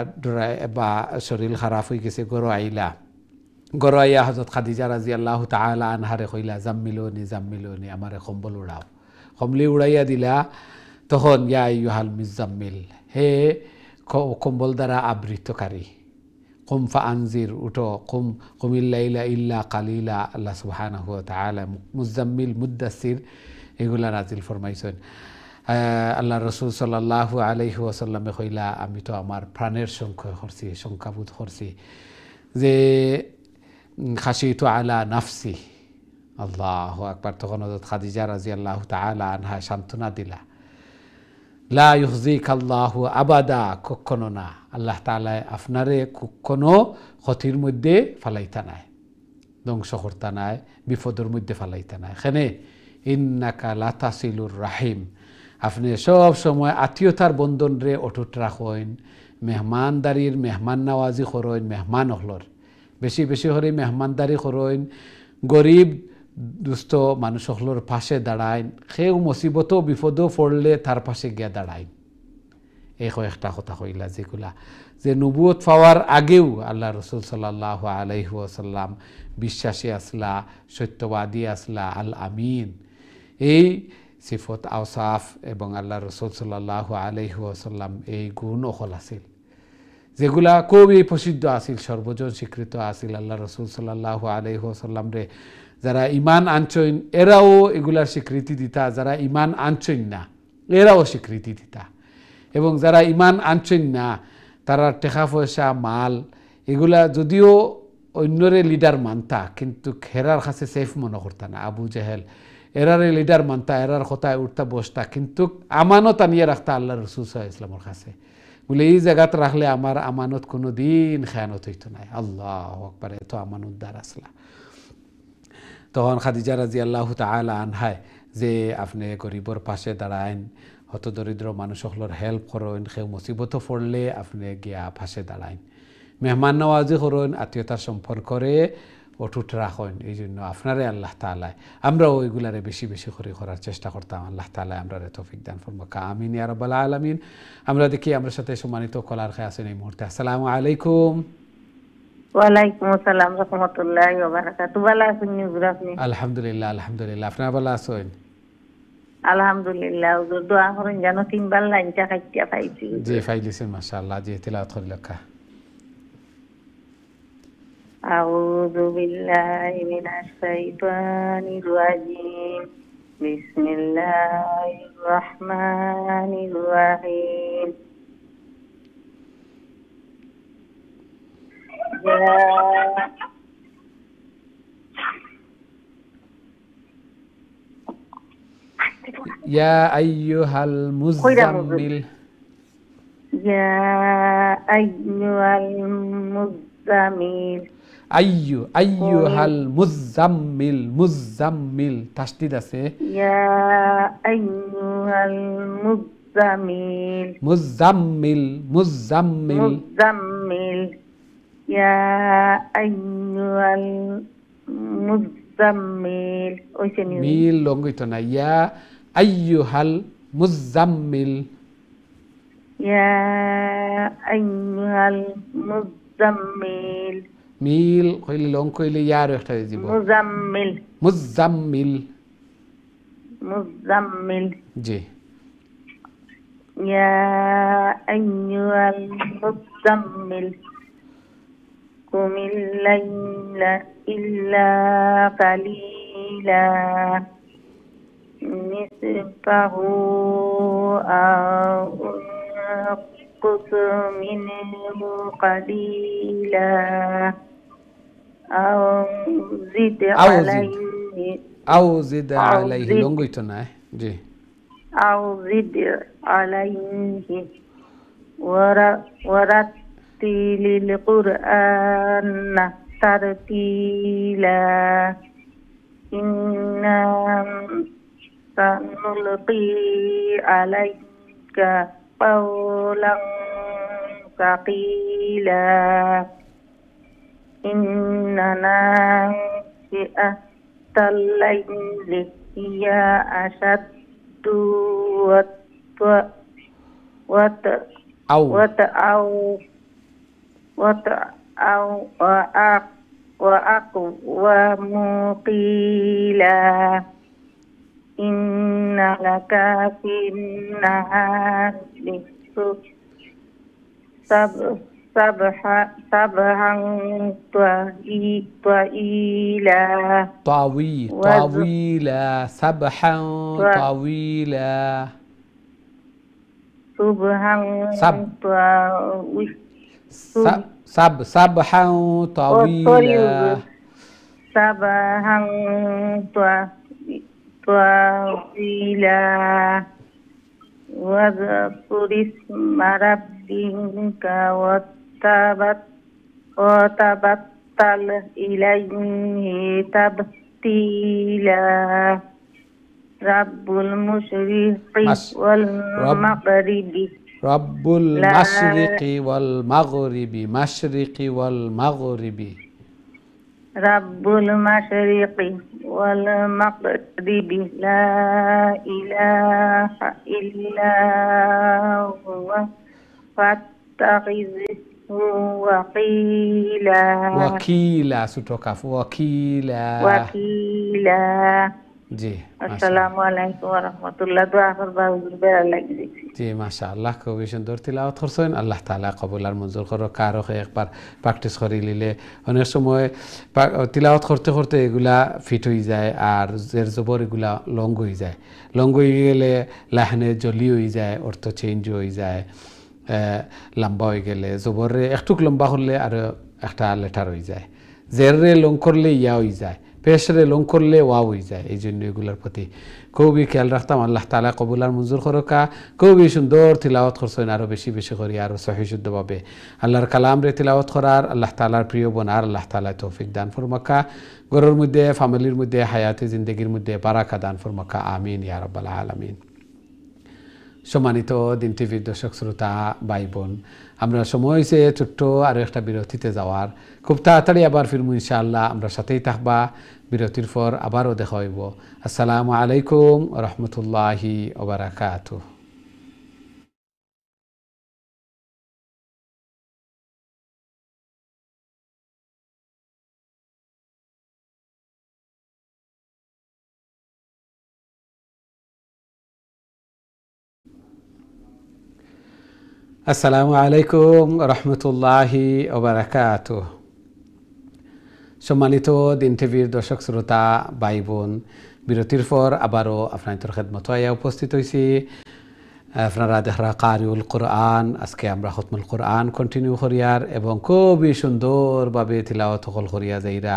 বা শরীর খারাপ হয়ে গেছে গরাইয়া হযরত খাদিজা রাদিয়াল্লাহু তাআলা আনহারে কইলা জাম্মিলুনি আমারে কম্বল উড়াও কমলি উড়াইয়া দিলা তখন ইয়া আইয়ুহাল মুজাম্মিল হে কম্বল দ্বারা আবৃতকারী কুম ফাআনজির উঠো কুমিল লাইলা ইল্লা কালিলা আল্লাহ সুবহানাহু ওয়া তাআলা মুজাম্মিল মুদ্দাসির এগুলা নাজিল ফরমাইছেন আল্লাহ রাসূল সাল্লাল্লাহু আলাইহি ওয়াসাল্লামে কইলা আমি তো আমার প্রাণের সংখ্যাবোধ করছি যে খাশিতু আলা নাফসি আল্লাহু আকবার তখন হযরত খাদিজা রাদিয়াল্লাহু তাআলা আনহা সান্ত্বনা দিলা লা ইউযিকাল্লাহু আবাদা কখনো না আল্লাহ তাআলা আপনারে কখনো ক্ষতির মধ্যে ফালাইতা নাই ধ্বংস করতা নাই বিপদের মধ্যে ফালাইতা নাই এখানে ইন্নাকা লাতাসিলুর রাহিম আপনি সব সময় আত্মীয়তার বন্ধন রে অটুট রাখেন মেহমানদারির মেহমান নওয়াজি করেন মেহমান হলর বেশি বেশি করে মেহমানদারি করেন গরিব দুস্থ মানুষ হলর পাশে দাঁড়াইন সেও মুসিবতও বিপদও পড়লে তার পাশে গিয়া দাঁড়াইন এই কয়েকটা কথা কইলা যেগুলা যে নবুয়ত পাওয়ার আগেও আল্লাহ রাসূল সাল্লাল্লাহু আলাইহি ওয়াসাল্লাম বিশ্বাসী আসলা সত্যবাদী আসলা আল আমিন এই সিফত আওসাফ এবং আল্লাহ রাসূল সাল্লাল্লাহু আলাইহি ওয়াসাল্লাম এই গুণ অকল আছিল যেগুলা খুবই প্রসিদ্ধ আছিল সর্বজন স্বীকৃত আছিল আল্লাহ রাসূল সাল্লাল্লাহু আলাইহি ওয়াসাল্লাম রে যারা ঈমান আনছেন এরাও এগুলার স্বীকৃতি দিতা যারা ঈমান আনছেন না এরাও স্বীকৃতি দিতা এবং যারা ঈমান আনছেন না তারা টাকা পয়সা মাল এগুলা যদিও অন্যরে লিডার মানতা কিন্তু হেরার কাছে সেফ মনে করতা না আবু জেহেল এরারে লিডার মানতা এরার কথায় উঠতা বসতা কিন্তু আমানত আনিয়ে রাখতা আল্লাহ রাসূল সাল্লাল্লাহু আলাইহি ওয়াসাল্লামের কাছে বলে এই জায়গাত রাখলে আমার আমানত কোনো দিন খেয়ানত হইতো না আল্লাহু আকবার এত আমানতদার আসলা তখন খাদিজা রাদিয়াল্লাহু তাআলা আনহায় যে আপনি গরিবর পাশে দাঁড়াইন হত দরিদ্র মানুষগুলোর হেল্প করেন কেউ মুসিবত পড়লে আপনি গিয়া পাশে দাঁড়াইন মেহমান নওয়াজি করেন আত্মীয়তার সম্পর্করে অটুট রাখেন এই জন্য আপনারে আল্লাহ তাআলা আমরাও ওইগুলারে বেশি বেশি করে করার চেষ্টা করতাম আল্লাহ তাআলা আমরারে তৌফিক দান ফরমাক আমিন ইয়া রাব্বাল আলামিন আমরা দেখি আমরা সাথে সম্মানিত কলার খায় আছেন এই মুহূর্তে আসসালামু আলাইকুম ওয়ালাইকুম আসসালাম রাহমাতুল্লাহি ওয়া বারাকাতুহু ভালো আছেন হুজুর আপনি আলহামদুলিল্লাহ আলহামদুলিল্লাহ আপনারা ভালো আছেন আলহামদুলিল্লাহ হুজুর দোয়া করেন যেন তিনবার লাইনটা কাটিয়া পাইছি জি ফাইলিছেন মাশাআল্লাহ জি তিলাওয়াত করে লেখা আউযু বিল্লাহি মিনাশ শাইতানির রাজিম বিসমিল্লাহির রহমানির রহিম ইয়া আইয়ুহাল মুযাম্মিল ইয়া আইয়ুহাল মুযাম্মিল আইয়ুহাল মুযাম্মিল তাসদীদ আছে ইয়া আইয়ুহাল মুযাম্মিল ইয়া আইয়ুহাল মুযাম্মিল ওইছে নি মিল লঙ্গিত না ইয়া আইয়ুহাল মুযাম্মিল ইয়া আইয়ুহাল মুযাম্মিল মিল কইলে লং কইলে ইয়ার একটা দিব মুযাম্মিল জি ইয়া আইয়ুহাল মুযাম্মিল কুমিল লাইলা ইল্লা কালিলা নিসফাহু আও انقص منه قليلا أو زد عليه লঙ্গিত না জি أو زد عليه ورتل القرآن ترتيلا إنا سنلقي عليك قولا ثقيلا إن ناشئة الليل هي أشد وأقوم قيلا إن لك في النهار سبحا طويلا سبحا طويلا سبحا سبحا طويلا سبحا طويلا واذكر اسم ربك وتبتل إليه تبتيلا رب المشرق والمغرب رب المشرق والمغرب مشرق والمغرب رب المشرق والمغرب لا إله إلا هو فاتخذه وكيلا ستوكاف وكيلا জি আসসালামু আলাইকুম ওয়া রাহমাতুল্লাহ দোয়া করবা হুজুর বেরা লাগি জি মাশাআল্লাহ খুবই সুন্দর তিলাওয়াত করছেন আল্লাহ তাআলা কবুল আর মঞ্জুর করো কারো একবার প্র্যাকটিস করে নিলে অনেক সময় তিলাওয়াত করতে করতে এগুলা ফিট হয়ে যায় আর জের জবর এগুলা লং হয়ে যায় লং হয়ে গেলে লাহনে জলি হয়ে যায় অর্থ চেঞ্জ হয়ে যায় লম্বা হয়ে গেলে জবরে একটু লম্বা করলে আর একটা লেটার হয়ে যায় জেরে লং করলে ইয়া হয়ে যায় পেশরে লং করলে ওয়া হয়ে যায় এই জন্য এগুলোর প্রতি খুবই খেয়াল রাখতাম আল্লাহ তাআলা কবুল আর মঞ্জুর করকা খুবই সুন্দর তিলাওয়াত করছেন আরও বেশি বেশি করি আরও সহি শুদ্ধভাবে আল্লাহর কালাম রে তিলাওয়াত করার আল্লাহ তাআলার প্রিয় বোনার আল্লাহ তাআলা তৌফিক দান ফরমাকা ঘরের মধ্যে ফ্যামিলির মধ্যে হায়াতে জিন্দগির মধ্যে বারাকা দান ফরমাকা আমিন ইয়া রাব্বাল আলামিন সম্মানিত দিন টিভির দর্শক শ্রোতা ভাই বোন, আমরা সময় হয়েছে ছোট্ট আরও একটা বিরতিতে যাওয়ার। খুব তাড়াতাড়ি আবার ফিরমু ইনশাআল্লাহ। আমরা সাথেই থাকবা। বিরতির পর আবারও দেখা হইব। আসসালামু আলাইকুম রহমতুল্লাহি ওয়া বারাকাতুহু। আসসালামু আলাইকুম রহমতুল্লাহি ওয়া বারাকাতুহু। সম্মানিত দিন টিভির দর্শক শ্রোতা ভাই বোন, বিরতির পর আবারও আপনাদের খেদমত আয়া উপস্থিত হয়েছি। আপনারা দেখরা কারিউল কোরআন, আজকে আমরা খতমুল কোরআন কন্টিনিউ করিয়ার এবং খুবই সুন্দরভাবে তিলাওয়াত হল করিয়া যাইরা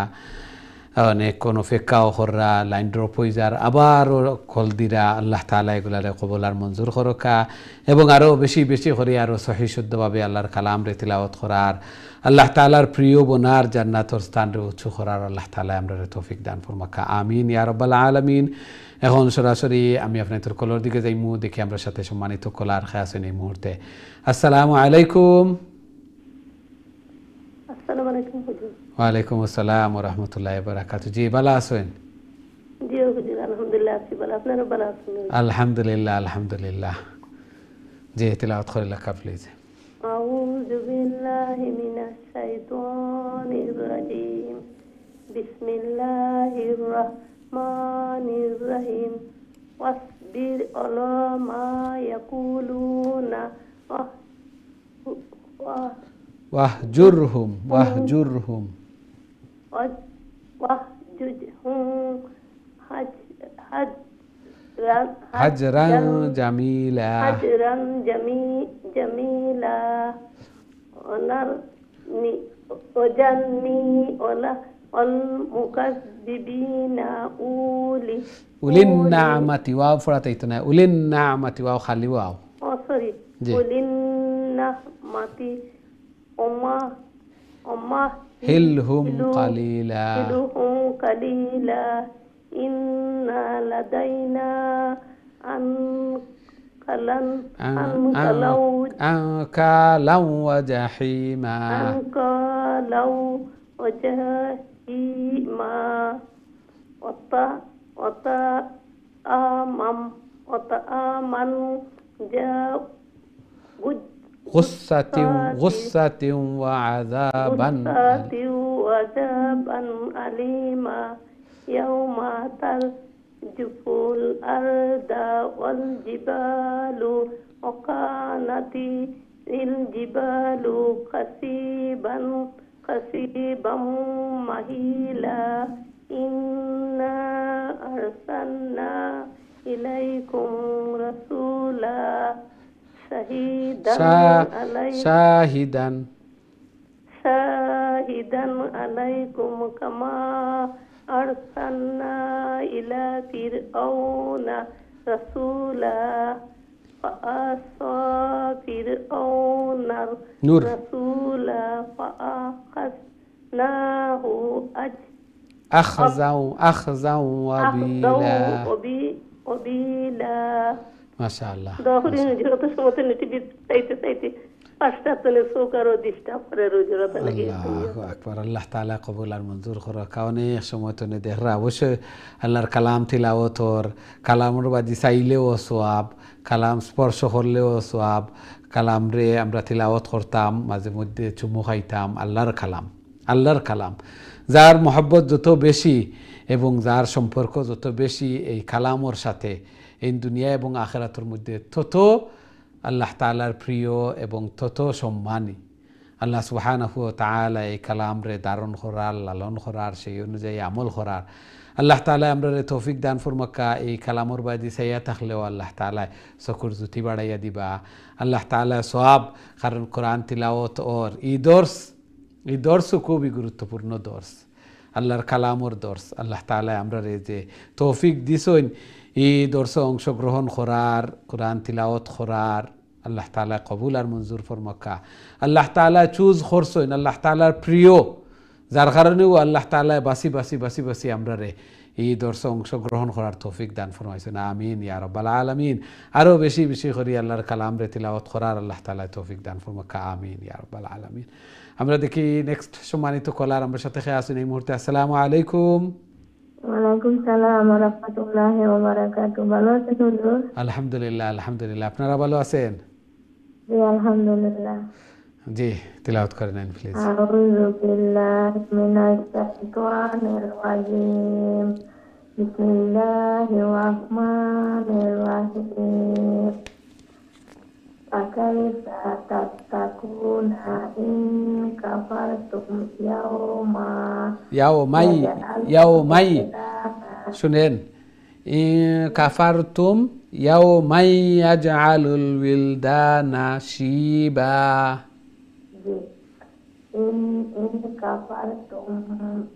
অনেক কোনো ফেক্কাও কররা, লাইন ড্রপ হয়ে যার আবারও কল দিরা। আল্লাহ তাআলা এগুলারে কবুল আর মঞ্জুর করকা এবং আরও বেশি বেশি করে আরও সহি শুদ্ধভাবে আল্লাহর কালাম রে তিলাওয়াত করার, আল্লাহ তাআলার প্রিয় বোনার জান্নাতর স্থান রে উঁচু করার আল্লাহ তাআলা আমরা তৌফিক দান ফরমাকা। আমিন ইয়া রাব্বাল আলামিন। এখন সরাসরি আমি আপনাদের কলর দিকে যাইমু, দেখি আমরা সাথে সম্মানিত কলার খেয়ে আছেন এই মুহূর্তে। আসসালামু আলাইকুম। আসসালামু আলাইকুম হুজুর। ওয়ালাইকুম আসসালাম ওয়া রাহমাতুল্লাহি ওয়া বারাকাতুহু। জি ভালো আছেন? জি হুজুর, আলহামদুলিল্লাহ আছি ভালো। আপনারা ভালো আছেন? আলহামদুলিল্লাহ আলহামদুলিল্লাহ। জি তিলাওয়াত করে লেখা প্লিজ। আউযু বিল্লাহি মিনাশ শাইতানির রাজিম। বিসমিল্লাহির রাহমানির রহিম। ওয়াসবির আলা মা ইয়াকুলুনা واهجرهم هجرا جميلا وجني والمكذبين أولي النعمة واو فراتيتنا أولي النعمة واو خلي واو سوري أولي النعمة هلهم قليلا إن لدينا أنكالا وجحيما وطعاما غصة وعذابا أليما يوم ترجف الأرض والجبال وكانت الجبال كثيبا مهيلا إنا أرسلنا إليكم رسولا شاهدا عليكم كما أرسلنا إلى فرعون رسولا فعصى فرعون الرسول فأخذناه أخذا وبيلا ما شاء الله আল্লাহ তাআলা কবুল আর মঞ্জুর করুক। অনেক সময় তো দেখরা অবশ্যই আল্লাহর কালাম তিলাওয়াতর, কালামর বাজি চাইলেও সওয়াব, কালাম স্পর্শ করলেও সওয়াব, কালাম রে আমরা তিলাওয়াত করতাম, মাঝে মধ্যে চুমু খাইতাম। আল্লাহর কালাম যার মহব্বত যত বেশি এবং যার সম্পর্ক যত বেশি এই কালামর সাথে এই দুনিয়া এবং আখিরাতের মধ্যে তত আল্লাহ তাআলার প্রিয় এবং তত সম্মানী। আল্লাহ সুবহানাহু ওয়া তাআলা এই কালাম রে ধারণ করার, লালন করার, সেই অনুযায়ী আমল করার আল্লাহ তাআলা আমরা তৌফিক দান ফরমাকা। এই কালামর বাদি চাইয়া থাকলেও আল্লাহ তাআলা চকুর জ্যোতি বাড়াইয়া দিবা। আল্লাহ তাআলা সওয়াব, কারণ কোরআন তিলাওয়াত ওর এই দর্শও খুবই গুরুত্বপূর্ণ দর্শ, আল্লাহর কালামর দর্শ। আল্লাহ তাআলা আমরা যে তৌফিক দিছেন এই দর্শে অংশগ্রহণ করার, কোরআন তিলাওয়াত করার, আল্লাহ তাআলা কবুল আর মঞ্জুর ফরমাকা। আল্লাহ তাআলা চুজ করছেন, আল্লাহ তাআলার প্রিয়, যার কারণেও আল্লাহ তাআলা বাসি আমরা রে এই দর্শে অংশগ্রহণ করার তৌফিক দান ফরমাইছেন আমিন ইয়া রাব্বাল আলামিন আরো বেশি বেশি করে আল্লাহর কালাম রে তিলাওয়াত করার আল্লাহ তাআলা তৌফিক দান ফরমাক আমিন ইয়া রাব্বাল আলামিন আমরা দেখি নেক্সট সম্মানিত কলার আমরা সাথে আছেন এই মুহূর্তে আসসালামু আলাইকুম ওয়ালাইকুম সালাম ওয়া রাহমাতুল্লাহি ওয়া বারাকাতুহু। ভালো আছেন হুজুর? আলহামদুলিল্লাহ আলহামদুলিল্লাহ আপনারা ভালো আছেন জি আলহামদুলিল্লাহ। জি তিলাওয়াত করে নেন প্লিজ আউযু বিল্লাহি মিনাশ শাইতানির রাজিম। বিসমিল্লাহির রাহমানির রাহিম। আকাইফা তাত্তাকুনা ইন কাফারতুম ইয়াউমাই শুনেন কাফারতুম ইয়াউমাই ইয়াজআলুল উইলদানা শিবা ইন কাফারতুম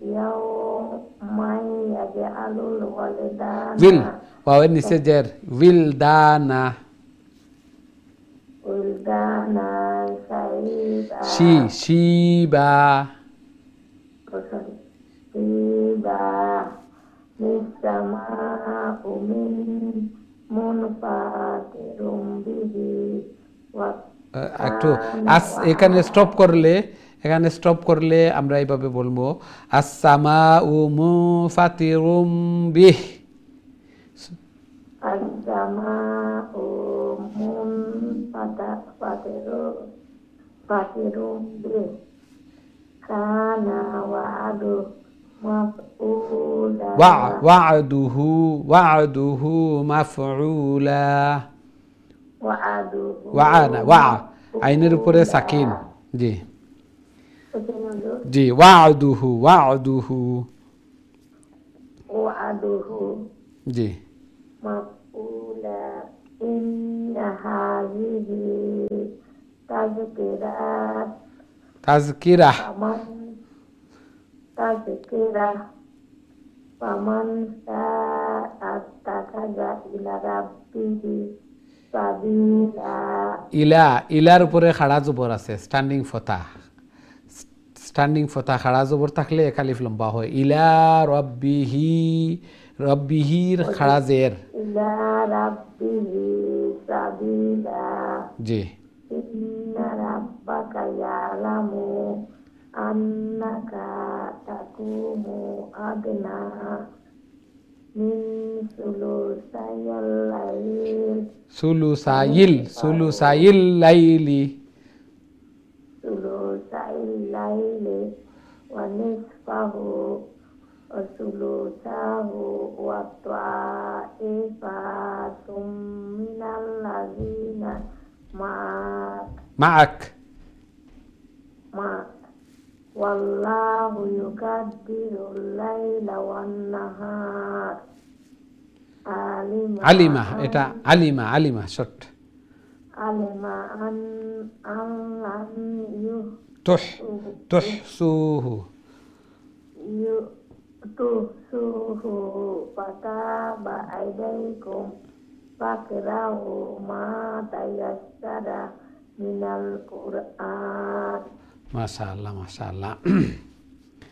ইয়াউমাই ইয়াজআলুল ওয়ালিদানা ওয়াওয়ের নিচে জের উইলদানা শিবা একটু এখানে স্টপ করলে আমরা এইভাবে বলবো আসসামাউ মুনফাতিরুম বিহ আসসামাউ মুনফাতিরুম বিহ কানা ওয়া'দুহু মাফউলা আইনের উপরে সাকিন জি জি ওয়া'দুহু জি মাফউলা ইন্না হাযিহি তাযকিরা ফামান শাআত্তাখাযা ইলা রাব্বিহি সাবিলা ইলার উপরে খাড়া জবর আছে স্ট্যান্ডিং ফতা খাড়া জবর থাকলে এক আলিফ লম্বা হয় ইলা রব্বিহির খাড়া জের ইলা রাব্বিহি সাবিলা জি ইন্না রাব্বাকা ইয়ালামু আন্নাকা তাকুমু আদনা মিন সুলুসাইল লাইলি ওয়া নিসফাহু ওয়া সুলুসাহু ওয়া তা'iফাতুম মিনাল্লাযিনা মা'ak والله يقدر الليل والنهار আলিমা এটা আলিমা শর্ট আলিমা আন তুহসুহু ফাতাবা আইদাইকুম ফাকরাউ মা তায়াসসারা মিনাল কুরআন মাশাআল্লাহ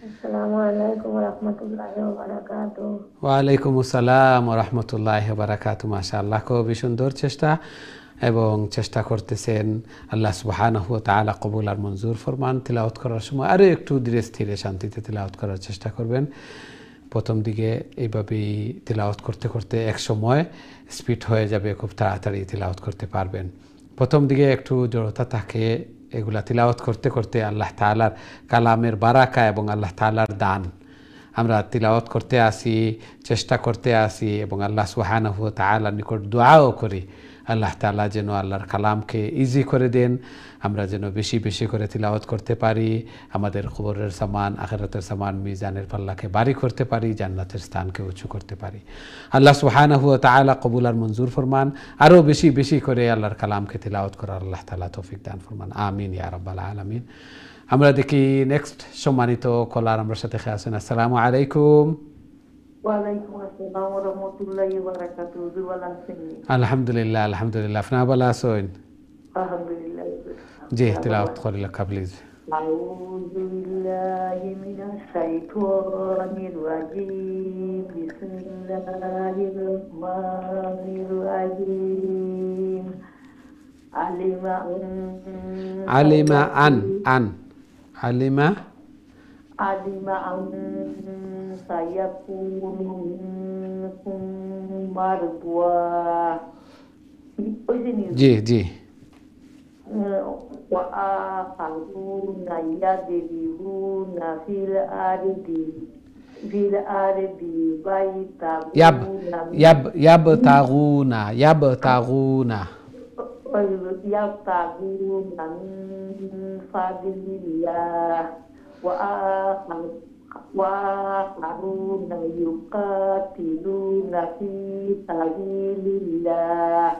আসসালামু আলাইকুম ওয়া রাহমাতুল্লাহি ওয়া বারাকাতুহু ওয়া আলাইকুম আসসালাম ওয়া রাহমাতুল্লাহি ওয়া বারাকাতুহু মাশাআল্লাহ খুবই সুন্দর চেষ্টা এবং চেষ্টা করতেছেন আল্লাহ সুবহানাহু ওয়া তাআলা কবুল আর মঞ্জুর ফরমান তিলাওয়াত করার সময় আরো একটু ধীরে স্থিরে শান্তিতে তিলাওয়াত করার চেষ্টা করবেন প্রথম দিকে এইভাবেই তিলাওয়াত করতে করতে এক সময় স্পিড হয়ে যাবে খুব তাড়াতাড়ি তিলাওয়াত করতে পারবেন প্রথম দিকে একটু জড়তা থাকে এগুলা তিলাওয়াত করতে করতে আল্লাহ তাআলার কালামের বারাকা এবং আল্লাহ তাআলার দান আমরা তিলাওয়াত করতে আসি চেষ্টা করতে আসি এবং আল্লাহ সুবহানাহু ওয়া তাআলার নিকট দোয়াও করি আল্লাহ তাআলা যেন আল্লাহর কালামকে ইজি করে দেন আমরা যেন বেশি বেশি করে তিলাওয়াত করতে পারি আমাদের কবরের সামান আখিরাতের সামান মিজানের পাল্লাকে ভারী করতে পারি জান্নাতের স্থানকে উঁচু করতে পারি আল্লাহ সুবহানাহু ওয়া তাআলা কবুল আর মঞ্জুর ফরমান আরও বেশি বেশি করে আল্লাহর কালামকে তিলাওয়াত করার আল্লাহ তাআলা তৌফিক দান ফরমান আমিন ইয়া রাব্বাল আলামিন আমরা দেখি নেক্সট সম্মানিত কলার আমার সাথে আছেন আসসালামু আলাইকুম ওয়ালাইকুম আসসালাম ওয়া রাহমাতুল্লাহি ওয়া বারাকাতুহু ভালো আছেন আলহামদুলিল্লাহ আপনারা ভালো আছেন আলহামদুলিল্লাহ জি তিলাওয়াত করিলা প্লিজ أعوذ بالله من الشيطان الرجيم بسم الله الرحمن الرحيم علم أن سيكون منكم مرضى जी وآخرون يضربون في الأرض يبتغون يبتغون من فضل الله وآخرون يقاتلون في سبيل الله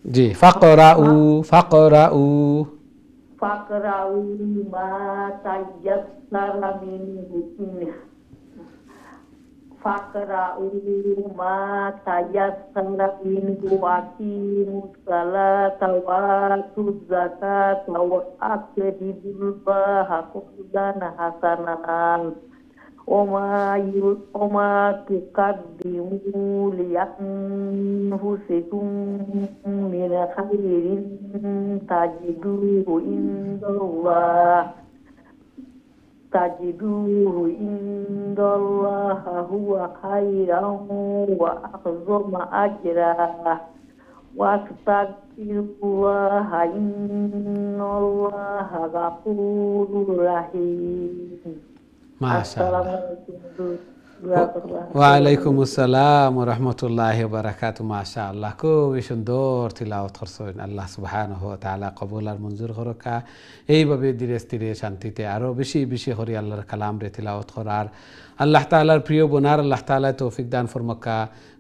जी فقرأوا ما تيسر منه وأقيموا الصلاة وآتوا الزكاة وأقرضوا الله قرضا حسنا وما تقدموا لأنفسكم من خير تجدوه عند الله هو خيرا وأعظم أجرا واستغفروا الله إن الله غفور رحيم মাশাআল্লাহ ওয়ালাইকুম আসসালাম ওয়া রাহমাতুল্লাহি ওয়া বারাকাতুহু মাশাআল্লাহ খুবই সুন্দর তিলাওয়াত করছেন আল্লাহ সুবহানাহু ওয়া তাআলা কবুল আর মঞ্জুর করুকা এইভাবে ধীরে স্থিরে শান্তিতে আরো বেশি বেশি করে আল্লাহর কালাম রে তিলাওয়াত করার আল্লাহ তাআলার প্রিয় বোনার আল্লাহ তাআলা তৌফিক দান ফরমাকা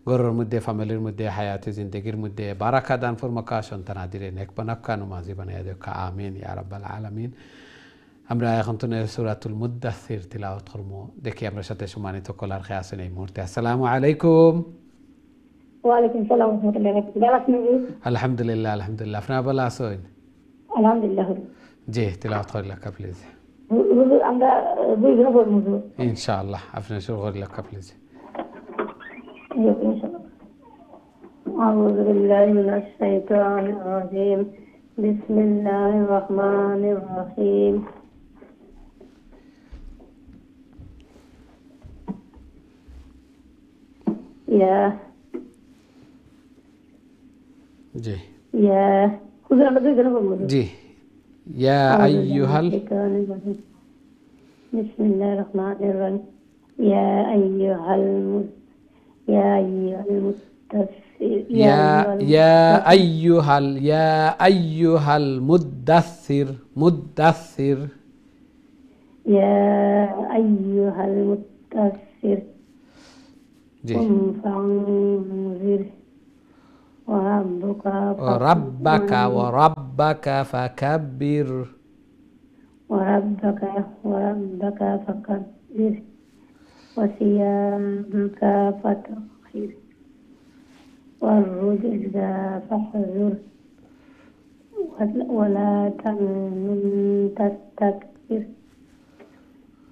ঘরের মধ্যে ফ্যামিলির মধ্যে হায়াতে জিন্দেগির মধ্যে বারাকা দান ফরমাকা সন্তান আদিরে নেক বানাকা নমাজি বানায়া দেখা আমিন ইয়া রাব্বাল আলামিন আমরা এখন তো সূরাতুল মুদ্দাসসির তিলাওয়াত করব দেখি আমরা সাথে সম্মানিত কলার খেয়ে আছেন এই মুহূর্তে আসসালামু আলাইকুম ওয়া আলাইকুম আসসালাম ওয়া রাহমাতুল্লাহি ওয়া বারাকাতুহু আলহামদুলিল্লাহ আপনারা ভালো আছেন আলহামদুলিল্লাহ জি তিলাওয়াত করলে প্লিজ আমরা দুই দিন পর মুজু ইনশাআল্লাহ আপনি শুরু করলে প্লিজ أعوذ بالله من الشيطان الرجيم بسم الله الرحمن الرحيم जी या अय्युहल بسم الله الرحمن الرحيم يا أيها المدثر जी فانذر وربك فكبر وثيابك فطهر والرجز فاحذر ولا تمنن تستكبر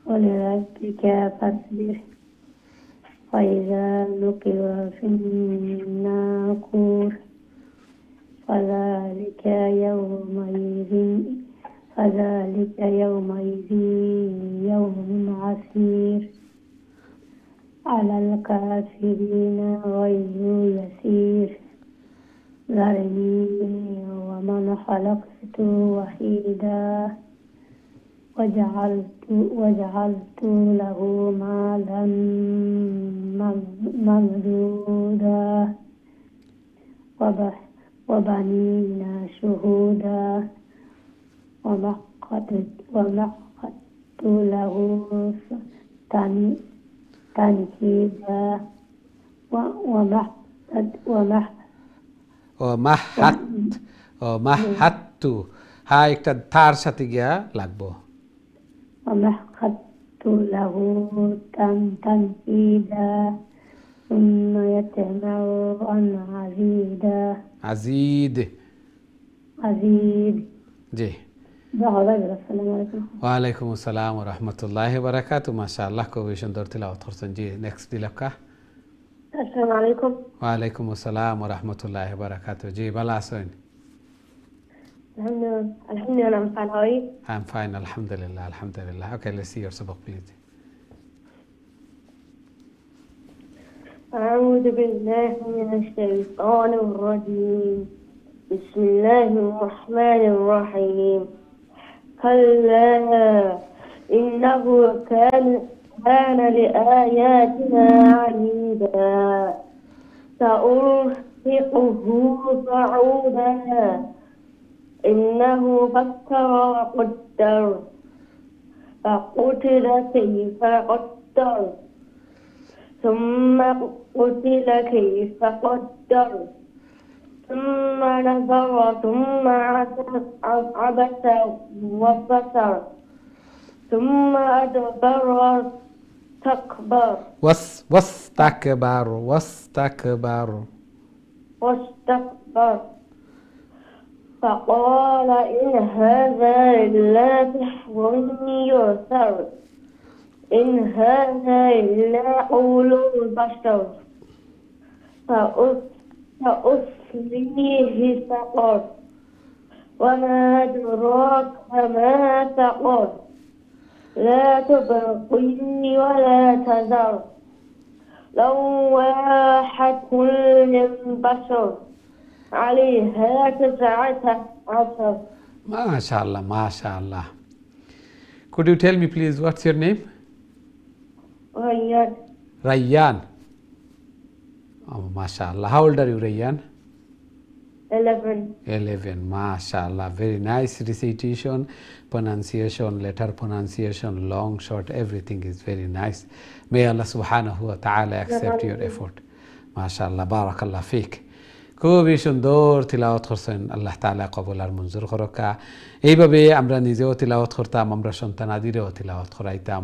ولربك فاصبر فإذا نقر في الناقور فذلك يومئذ يوم عسير على الكافرين غير يسير ذرني ومن خلقت وحيدا وجعلت له مالا ممدودا وبنين شهودا ومهدت له تنكيدا ومهدت হ্যাঁ একটা তার সাথে গিয়া লাগবো ومهدت له تنكيدا ثم يطمع أن أزيد জি আসসালামু আলাইকুম। ওয়ালাইকুম আসসালাম ওয়া রাহমাতুল্লাহি ওয়া বারাকাতুহু মাশাআল্লাহ খুবই সুন্দর তিলাওয়াত করছেন জি নেক্সট দিলাকা আসসালামু আলাইকুম। ওয়ালাইকুম আসসালাম ওয়া রাহমাতুল্লাহি ওয়া বারাকাতুহু জি ভালো আছেন Alhamdulillah, I'm fine. How are you? I'm fine alhamdulillah okay let's see your sabak please أعوذ بالله من الشيطان الرجيم. بسم الله الرحمن الرحيم. كلا إنه كان لآياتنا عنيدا سأرهقه صعودا إنه فكر وقدر فقتل كيف قدر ثم قتل كيف قدر ثم نظر ثم عبس وبصر ثم أدبر واستكبر واستكبر فقال إن هذا إلا سحر يؤثر إن هذا إلا قول البشر سأصليه سقر وما أدراك ما سقر لا تبقي ولا تذر لواحة للبشر عليها 19. MashaAllah. Could you tell me please what's your name? Rayyan. Oh, MashaAllah. How old are you, Rayyan? 11. MashaAllah. Very nice recitation, pronunciation, letter pronunciation, long, short, everything is very nice. May Allah subhanahu wa ta'ala accept your effort. MashaAllah. Barakallah feek. খুবই সুন্দর তিলাওয়াত করছেন আল্লাহ তাআলা কবুল আর মঞ্জুর করুকা এইভাবে আমরা নিজেও তিলাওয়াত করতাম আমরা সন্তানাদিরও তিলাওয়াত করাইতাম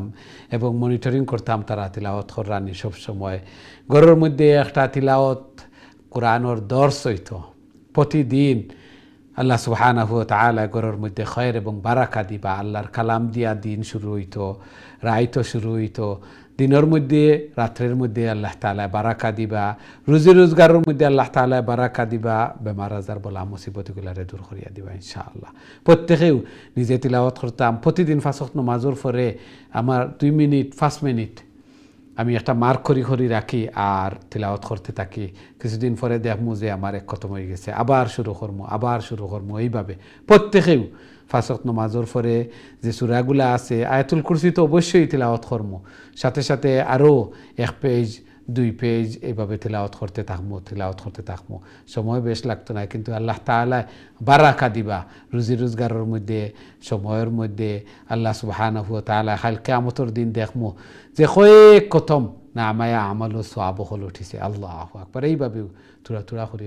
এবং মনিটরিং করতাম তারা তিলাওয়াত করানি সব সময় ঘরের মধ্যে একটা তিলাওয়াত কোরআনের দর্শ হইতো প্রতিদিন আল্লাহ সুবহানাহু ওয়া তাআলা ঘরের মধ্যে খয়র এবং বারাকা দিবা আল্লাহর কালাম দিয়া দিন শুরু হইতো রাইতো শুরু হইতো দিনের মধ্যে রাত্রের মধ্যে আল্লাহ তাআলা বারাকা দিবা রুজি রোজগারের মধ্যে আল্লাহ তাআলা বারাকা দিবা বেমার আজার বলা মুসিবতগুলারে দূর করিয়া দিবা ইনশাআল্লাহ প্রত্যেকেও নিজে তিলাওয়াত করতাম প্রতিদিন 5 ওয়াক্ত নামাজের পরে আমার 2 মিনিট 5 মিনিট আমি একটা মার্ক করি রাখি আর তিলাওয়াত করতে থাকি কিছুদিন পরে দেখমু যে আমার এক খতম হয়ে গেছে আবার শুরু করবো এইভাবে প্রত্যেকেও 5 ওয়াক্ত নামাজের পরে যে সূরাগুলা আছে আয়াতুল কুরসি তো অবশ্যই তিলাওয়াত করবো সাথে সাথে আরো 1 পেজ 2 পেজ এইভাবে তিলাওয়াত করতে থাকবো সময় বেশ লাগতো না কিন্তু আল্লাহ তাআলা বারাকা দিবা রুজি রোজগারের মধ্যে সময়ের মধ্যে আল্লাহ সুবহানাহু ওয়া তাআলা কাল কিয়ামতের দিন দেখমু যে কয়েক কতম নামায়া আমালু সওয়াব হল উঠিছে আল্লাহু আকবার এইভাবে তুরা করে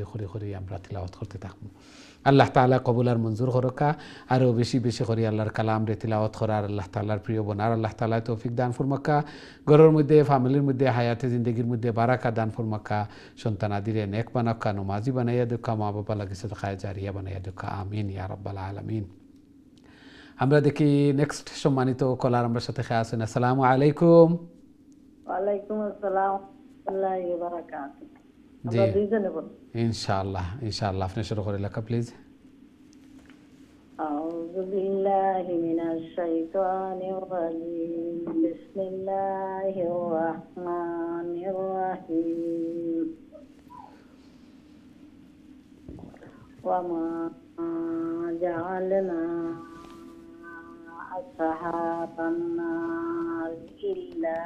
আমরা তিলাওয়াত করতে থাকবো আল্লাহ তাআলা কবুল আর মঞ্জুর করুকা আরো বেশি করে আল্লাহর কালাম রে তিলাওয়াত করার আল্লাহ তাআলার প্রিয় বনার আল্লাহ তাআলা তৌফিক দান ফরমাকা ঘরের মধ্যে ফ্যামিলির মধ্যে হায়াতে জিন্দেগির মধ্যে বারাকা দান ফরমাকা সন্তানাদিরে নেক বানাকা নমাজি বানাইয়া দেখা মা বাবা লাগে সাদকায়ে জারিয়া বানাইয়া দেখা আমিন ইয়া রাব্বাল আলামিন আমরা দেখি নেক্সট সম্মানিত কলার আমরা সাথে আছেন আসসালামু আলাইকুম ওয়ালাইকুম আসসালাম আল্লাহি ওয়া বারাকাতুহু জি আমরা দুইজনে বল ইনশাআল্লাহ আপনি শুরু করে লেখা প্লিজ আউযু বিল্লাহি মিনাশ শাইতানির রাজিম বিসমিল্লাহির রাহমানির রাহিম ওয়া মা জাআলনা আসহাবান নার ইল্লা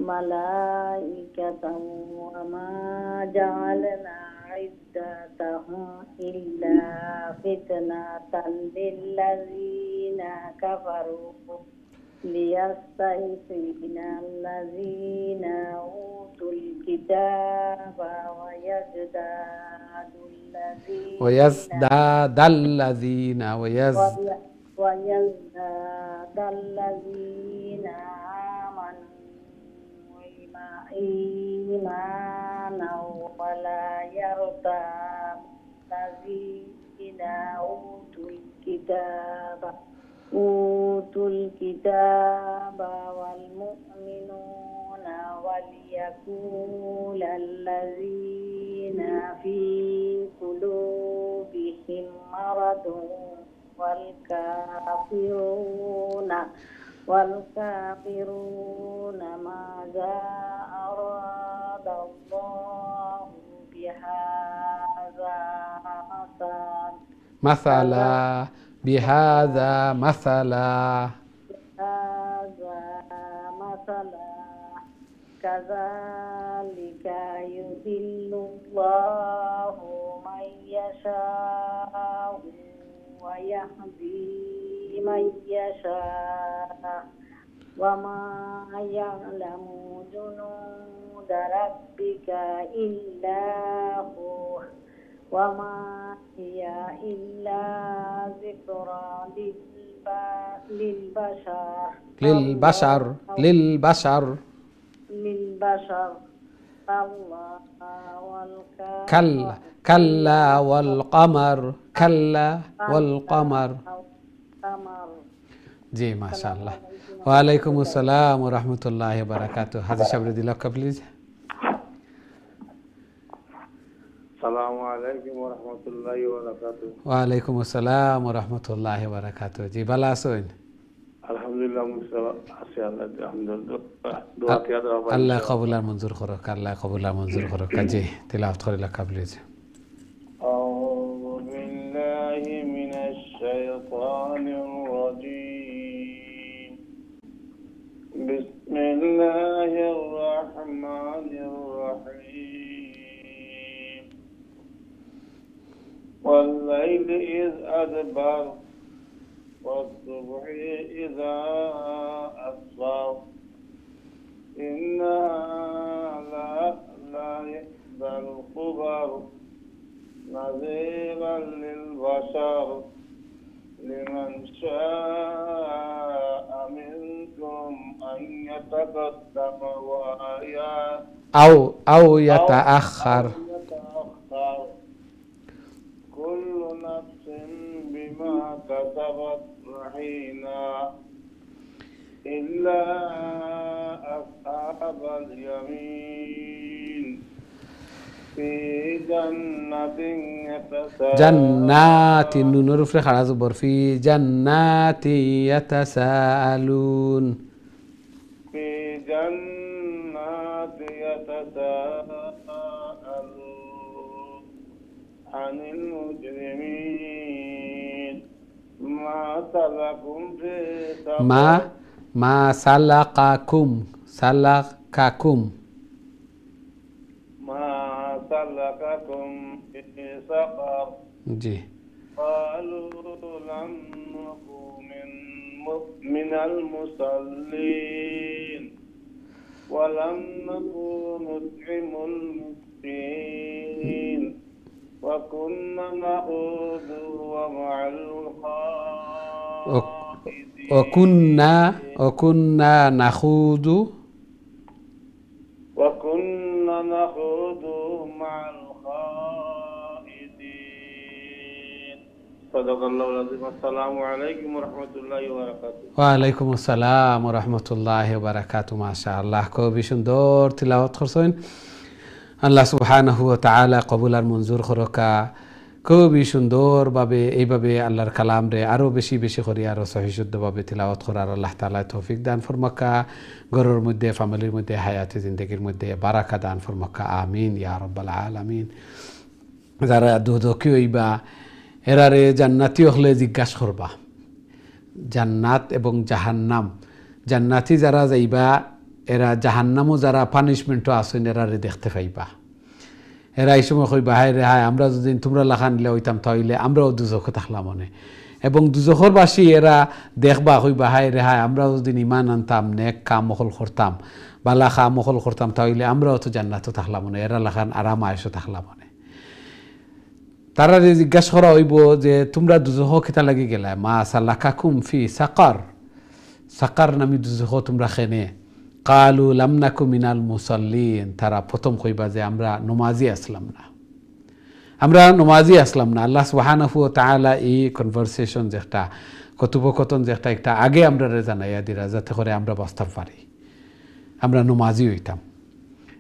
মালাইকাতাও ওয়া মা জাআলনা ইদ্দাতাহুম ইল্লা ফিতনাতাল লিল্লাযিনা কাফারু লিয়াস্তাইফিনাল্লাযিনা উতুল কিতাবা ويزدادالذين آمنوا إيمانا ولا يرتاب الذين أوتوا الكتاب والمؤمنون وليقول الذين في قلوبهم مرض والكافرون ماذا أراد الله بهذا بهذا مثلا كذلك يضل الله من يشاء ويهدي من يشاء وما يعلم جنود ربك إلا هو وما هي إلا ذكرى للبشر كلا والقمر जी माशाल्लाह वालेकुम अस्सलाम व रहमतुल्लाहि व बरकातुहू हाजी साहब दिल का प्लीज अस्सलामु अलैकुम व रहमतुल्लाहि व बरकातुहू वालेकुम अस्सलाम व रहमतुल्लाहि व बरकातुहू जी भला आছেন अल्हम्दुलिल्लाह मुस्तफा अल्हम्दुलिल्लाह दुआ किया दो अल्लाह कबूल और मंजूर करो अल्लाह कबूल और मंजूर करो जी तिलावत करे लका प्लीज أعوذ بالله من الشيطان الرجيم بسم الله الرحمن الرحيم والليل إذ أدبر والصبح إذا أسفر إنها لا يحزن الخبر نذيرا للبشر لمن شاء منكم أن يتقدم أو يتأخر كل نفس بما كسبت رهينة إلا أصحاب اليمين في جنات النور في خلاص في جنات يتساءلون في جنات يتساءلون عن المجرمين ما سلككم في سقر ما سلككم في سقر जी قالوا لم نكن من المصلين ولم نكن نطعم المسكين وكنا نخوض مع الخائضين وكنا نخوض مع الخائضين صدق الله العظيم السلام عليكم ورحمة الله وبركاته ওয়ালাইকুম আসসালাম ওয়া রাহমাতুল্লাহি ওয়া বারাকাতুহু মাশাআল্লাহ খুবই সুন্দর তিলাওয়াত করছেন আল্লাহ সুবহানাহু ওয়া তাআলা কবুল আর মঞ্জুর করকা খুবই সুন্দরভাবে এইভাবে আল্লাহর কালাম রে আরো বেশি বেশি করে আরো সহি শুদ্ধভাবে তিলাওয়াত করার আল্লাহ তাআলা তৌফিক দান ফরমাকা ঘরের মধ্যে ফ্যামিলির মধ্যে হায়াতে জিন্দেগির মধ্যে বারাকা দান ফরমাকা আমিন ইয়া রাব্বাল আলামিন যারা দুধকি হইবা এরারে জান্নাতি হলে জিজ্ঞাসা করবা জান্নাত এবং জাহান্নাম জান্নাতি যারা যাইবা এরা জাহান্নামও যারা পানিশমেন্টও আছেন এরারে দেখতে পাইবা এরা এই সময় কইবা হায় রে হায় আমরা যদি তোমরা লাখা নিলে হইতাম তাহলে আমরাও দুজখে থাকলাম মনে এবং দুজখর বাসী এরা দেখবা কইবা হায় রে হায় আমরাও যদি ইমান আনতাম নেক কাম মহল করতাম বালা কাম মহল করতাম তাহলে আমরাও তো জান্নাতও থাকলাম মনে এরা লাখান আরাম আয়েশও থাকলাম মনে তারা জিজ্ঞাসা করা হইব যে তোমরা দুজহ খেতা লাগি গেলা মা সালাকাকুম ফি সাকার সাকার নামি দুজহ তোমরা খেনে কালু লাম নাকু মিনাল মুসাল্লিন তারা প্রথম কইবা যে আমরা নমাজি আসলাম না আমরা নমাজি আসলাম না। আল্লাহ সুবহানাহু ওয়া তাআলা এই কনভারসেশন যেটা কথোপকথন যেটা একটা আগে আমরা জানাইয়া দিরা যাতে করে আমরা বাস্তব পারি আমরা নমাজি হইতাম।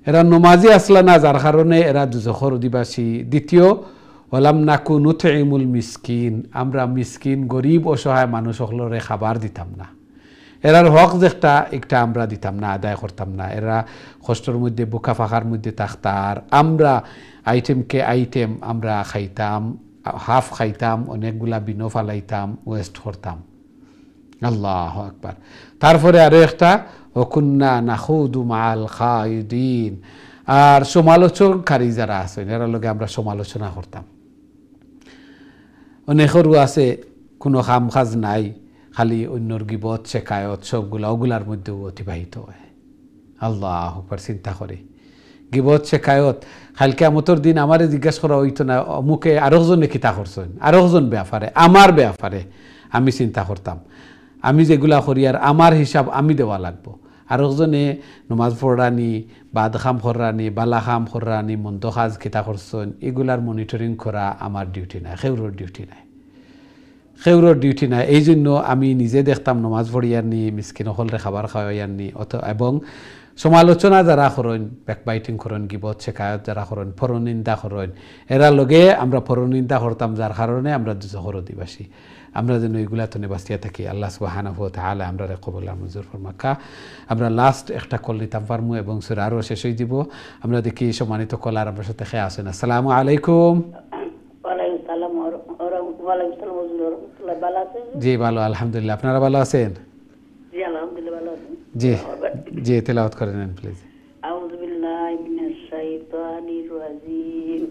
এরা নমাজি আসলা না, যার কারণে এরা দুজখর অধিবাসী। দ্বিতীয়, ওয়ালাম নাকু নুতইমুল মিসকিন, আমরা মিসকিন গরিব অসহায় মানুষ সকলরে খাবার দিতাম না। এরার হক যেটা একটা আমরা দিতাম না, আদায় করতাম না। এরা কষ্টর মধ্যে বুকা ফাঁকার মধ্যে থাকতার, আমরা আইটেমকে আইটেম আমরা খাইতাম, হাফ খাইতাম, অনেকগুলা বিনো ফালাইতাম, ওয়েস্ট করতাম। আল্লাহু আকবার। তারপরে আরো একটা, ওকুন্না নাখুদু মাল খাইদিন, আর সমালোচনকারী যারা আছেন এরা লগে আমরা সমালোচনা করতাম। অনেকেরও আছে কোনো কাম কাজ নাই, খালি অন্যর গিবত শেকায়ত সবগুলা ওগুলার মধ্যেও অতিবাহিত হয়। আল্লাহু আকবার। চিন্তা করে গিবত শেকায়ত, খালি কিয়ামতের দিন আমারে জিজ্ঞাসা করা হইতো না অমুকে আরেকজনে কিতা করছেন, আরেকজন ব্যাপারে, আমার ব্যাপারে আমি চিন্তা করতাম। আমি যেগুলা করি আর আমার হিসাব আমি দেওয়া লাগবো। আরেকজনে নমাজ পড়ানি, বাদ খাম করানি, বালা খাম করানি, মন্দ কাজ কিতা করছেন, এগুলার মনিটরিং করা আমার ডিউটি নাই, খেউরোর ডিউটি নাই, খেউরোর ডিউটি নাই। এই জন্য আমি নিজে দেখতাম নমাজ পড়িয়ারনি, মিসকিন হলরে খাবার খাওয়াইয়ারনি, এবং সমালোচনা যারা করেন, ব্যাকবাইটিং করেন, গিবত শেকায়ত যারা করেন, পরনিন্দা করেন, এরা লগে আমরা পরনিন্দা করতাম, যার কারণে আমরা দুজখর অধিবাসী। আমরা যেন এগুলা তো বাঁচিয়া থাকি। আল্লাহ সুবহানাহু ওয়া তাআলা আমরা কবুল আর মঞ্জুর ফরমাকা। আমরা লাস্ট একটা কল নিতাম পারমু এবং সূরা আরও শেষ হয়ে দিব। আমরা দেখি সম্মানিত কলার আপনার সাথে খেয়ে আসেন। আসসালামু আলাইকুম। জি ভালো, আলহামদুলিল্লাহ। আপনারা ভালো আছেন? জি জি, তেলাওয়াত করে নেন প্লিজ। আউযু বিল্লাহি মিনাশ শাইতানির রাজিম।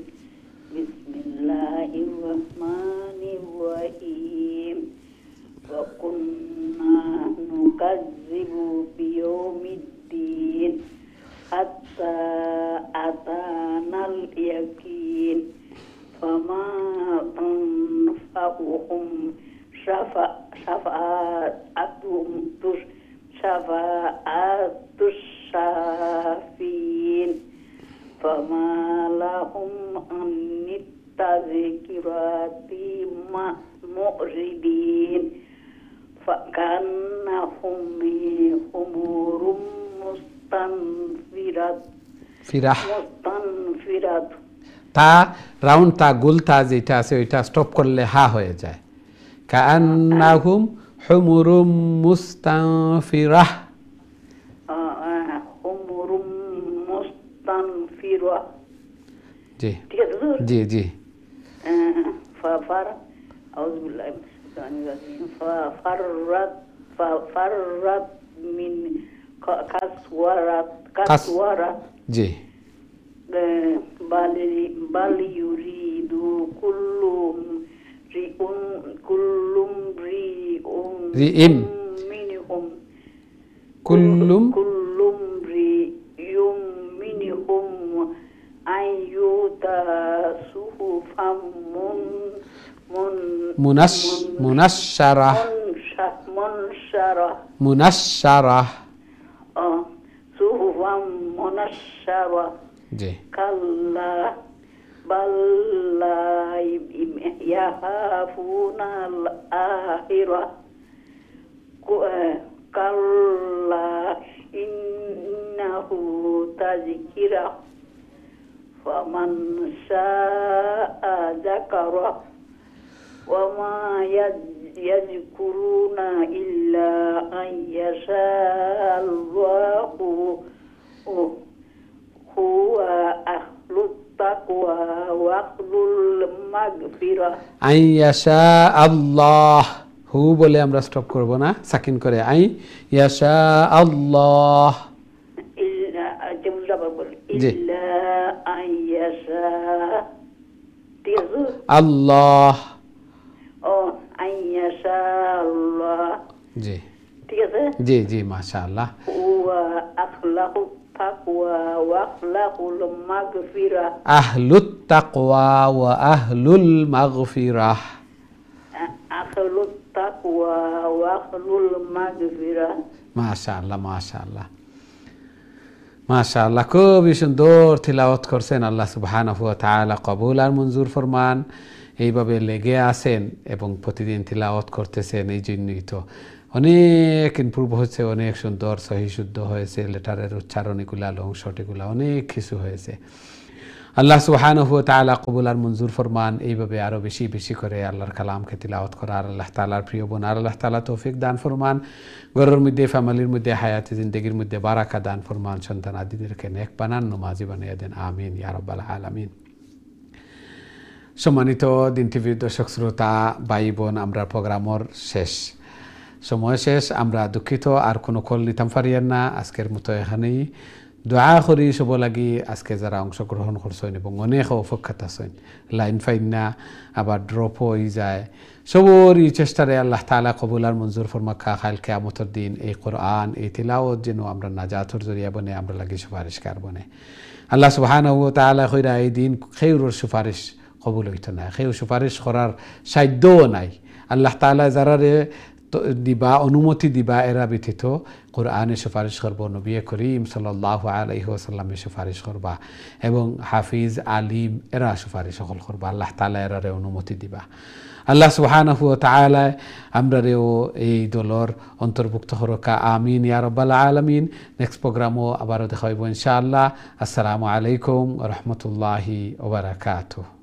বিসমিল্লাহির রহমানির রহিম। ওয়া কুন্না নুকাজ্জিবু বিয়াউমিদ্দিন হাত্তা আতানাল ইয়াকিন ফামা তানফাউহুম শাফাআতুশ শাফিন ফামা লাহুম আনিত তাযকিরাতি মুরিদিন ফাকান্নাহুম হুমুরুম মুস্তানফিরাত। তা রাউন্ড তা গোল তা যেটা আছে ওইটা স্টপ করলে হা হয়ে যায়। কাআন্নাহুম হুমুরুম মুস্তানফিরাহ। হুমুরুম মুস্তানফিরাহ। জি ঠিক আছে জি জি। ফার আউযু বিল্লাহি মিনাশ শাইতানির রাজিম। ফাররাত মিন কাসওয়ারাত। জি। বালি ইউরিদু কুল্লুম রিইম মিনহুম কুল্লুম রিইম মিনহুম আইয়ুতা সুহুফাম মুনাশশারাহ সুহুফাম মুনাশশারাহ। জি। কাল্লা বাল লা ইয়াখাফুনাল আখিরাহ। কাল্লা ইন্নাহু তাযকিরাহ ফামান শাআ যাকারাহ ওয়া মা ইয়াযকুরুনা ইল্লা আন ইয়াশাআল্লাহু হুয়া আহলুত তাকওয়া ওয়া আহলুল মাগফিরাহ। আই ইয়াশা আল্লাহ, হু বলে আমরা স্টপ করব না, সাকিন করে আই ইয়াশা আল্লাহ। ইল্লা আন ইয়াশা আল্লাহ। ও আন ইয়াশা আল্লাহ। জি ঠিক আছে। জি জি, মাশাআল্লাহ। ওয়া আখলাকু তাকওয়া ওয়া আখলাকুল মাগফিরাহ। আহলুত তাকওয়া ওয়া আহলুল মাগফিরাহ। আখলুত তাকওয়া ওয়া আখলুল মাগফিরাহ। মাশাআল্লাহ মাশাআল্লাহ মাশাআল্লাহ, খুবই সুন্দর তিলাওয়াত করছেন। আল্লাহ সুবহানাহু ওয়া তাআলা কবুল আর মঞ্জুর ফরমান। এইভাবে লেগে আছেন এবং প্রতিদিন তিলাওয়াত করতেছেন, এই জন্যই তো অনেক ইমপ্রুভ হয়েছে, অনেক সুন্দর সহি শুদ্ধ হয়েছে, লেটারের উচ্চারণগুলা, অংশটিগুলা অনেক কিছু হয়েছে। আল্লাহ সুবহানাহু ওয়া তাআলা কবুল আর মঞ্জুর ফরমান। এইভাবে আরও বেশি বেশি করে আল্লাহর কালামকে তিলাওয়াত করার আল্লাহ তাআলার প্রিয় বোন আর আল্লাহ তাআলা তৌফিক দান ফরমান। ঘরের মধ্যে, ফ্যামিলির মধ্যে, হায়াতে জিন্দগির মধ্যে বারাকা দান ফরমান। সন্তান আদিদেরকে নেক বানান, নমাজি বানিয়ে দেন। আমিন ইয়া রাব্বাল আলামিন। সম্মানিত দিন টিভির দর্শক শ্রোতা ভাই বোন, আমরা প্রোগ্রামর শেষ, সময় শেষ। আমরা দুঃখিত, আর কোনো কল নিতাম পারিয়ার না। আজকের মতো এখানেই দোয়া করি সব লাগি আজকে যারা অংশগ্রহণ করছেন এবং অনেক অপেক্ষাত আছেন, লাইন ফাইন না আবার ড্রপ হয়ে যায়, সবর এই চেষ্টারে আল্লাহ তাআলা কবুল আর মঞ্জুর ফরমাক্কা। খাইল কিয়ামতের দিন এই কোরআন, এই তিলাওয়াত যেন আমরা নাজাতের জরিয়া বনে, আমরা লাগি সুপারিশকার বনে। আল্লাহ সুবহানাহু ওয়া তাআলা কইরা এই দিন খেউরের সুপারিশ কবুল হইতো না, খেউ সুপারিশ করার সাধ্যও নাই। আল্লাহ তাআলা যারারে দিবা, অনুমতি দিবা, এরা ব্যতীত কোরআনে সুপারিশ করবো, নবী করিম সাল্লাল্লাহু আলাইহি ওয়াসাল্লামে সুপারিশ করবা, এবং হাফিজ আলিম এরা সুপারিশ সকল করবা। আল্লাহ তাআলা এরারে অনুমতি দিবা। আল্লাহ সুবহানাহু ওয়া তাআলা আমরারেও এই দলর অন্তর্ভুক্ত হরকা। আমিন ইয়া রাব্বাল আলামিন। নেক্সট প্রোগ্রামও আবারও দেখা হইব ইনশাআল্লাহ। আসসালামু আলাইকুম ওয়া রাহমাতুল্লাহি ওয়া বারাকাতুহু।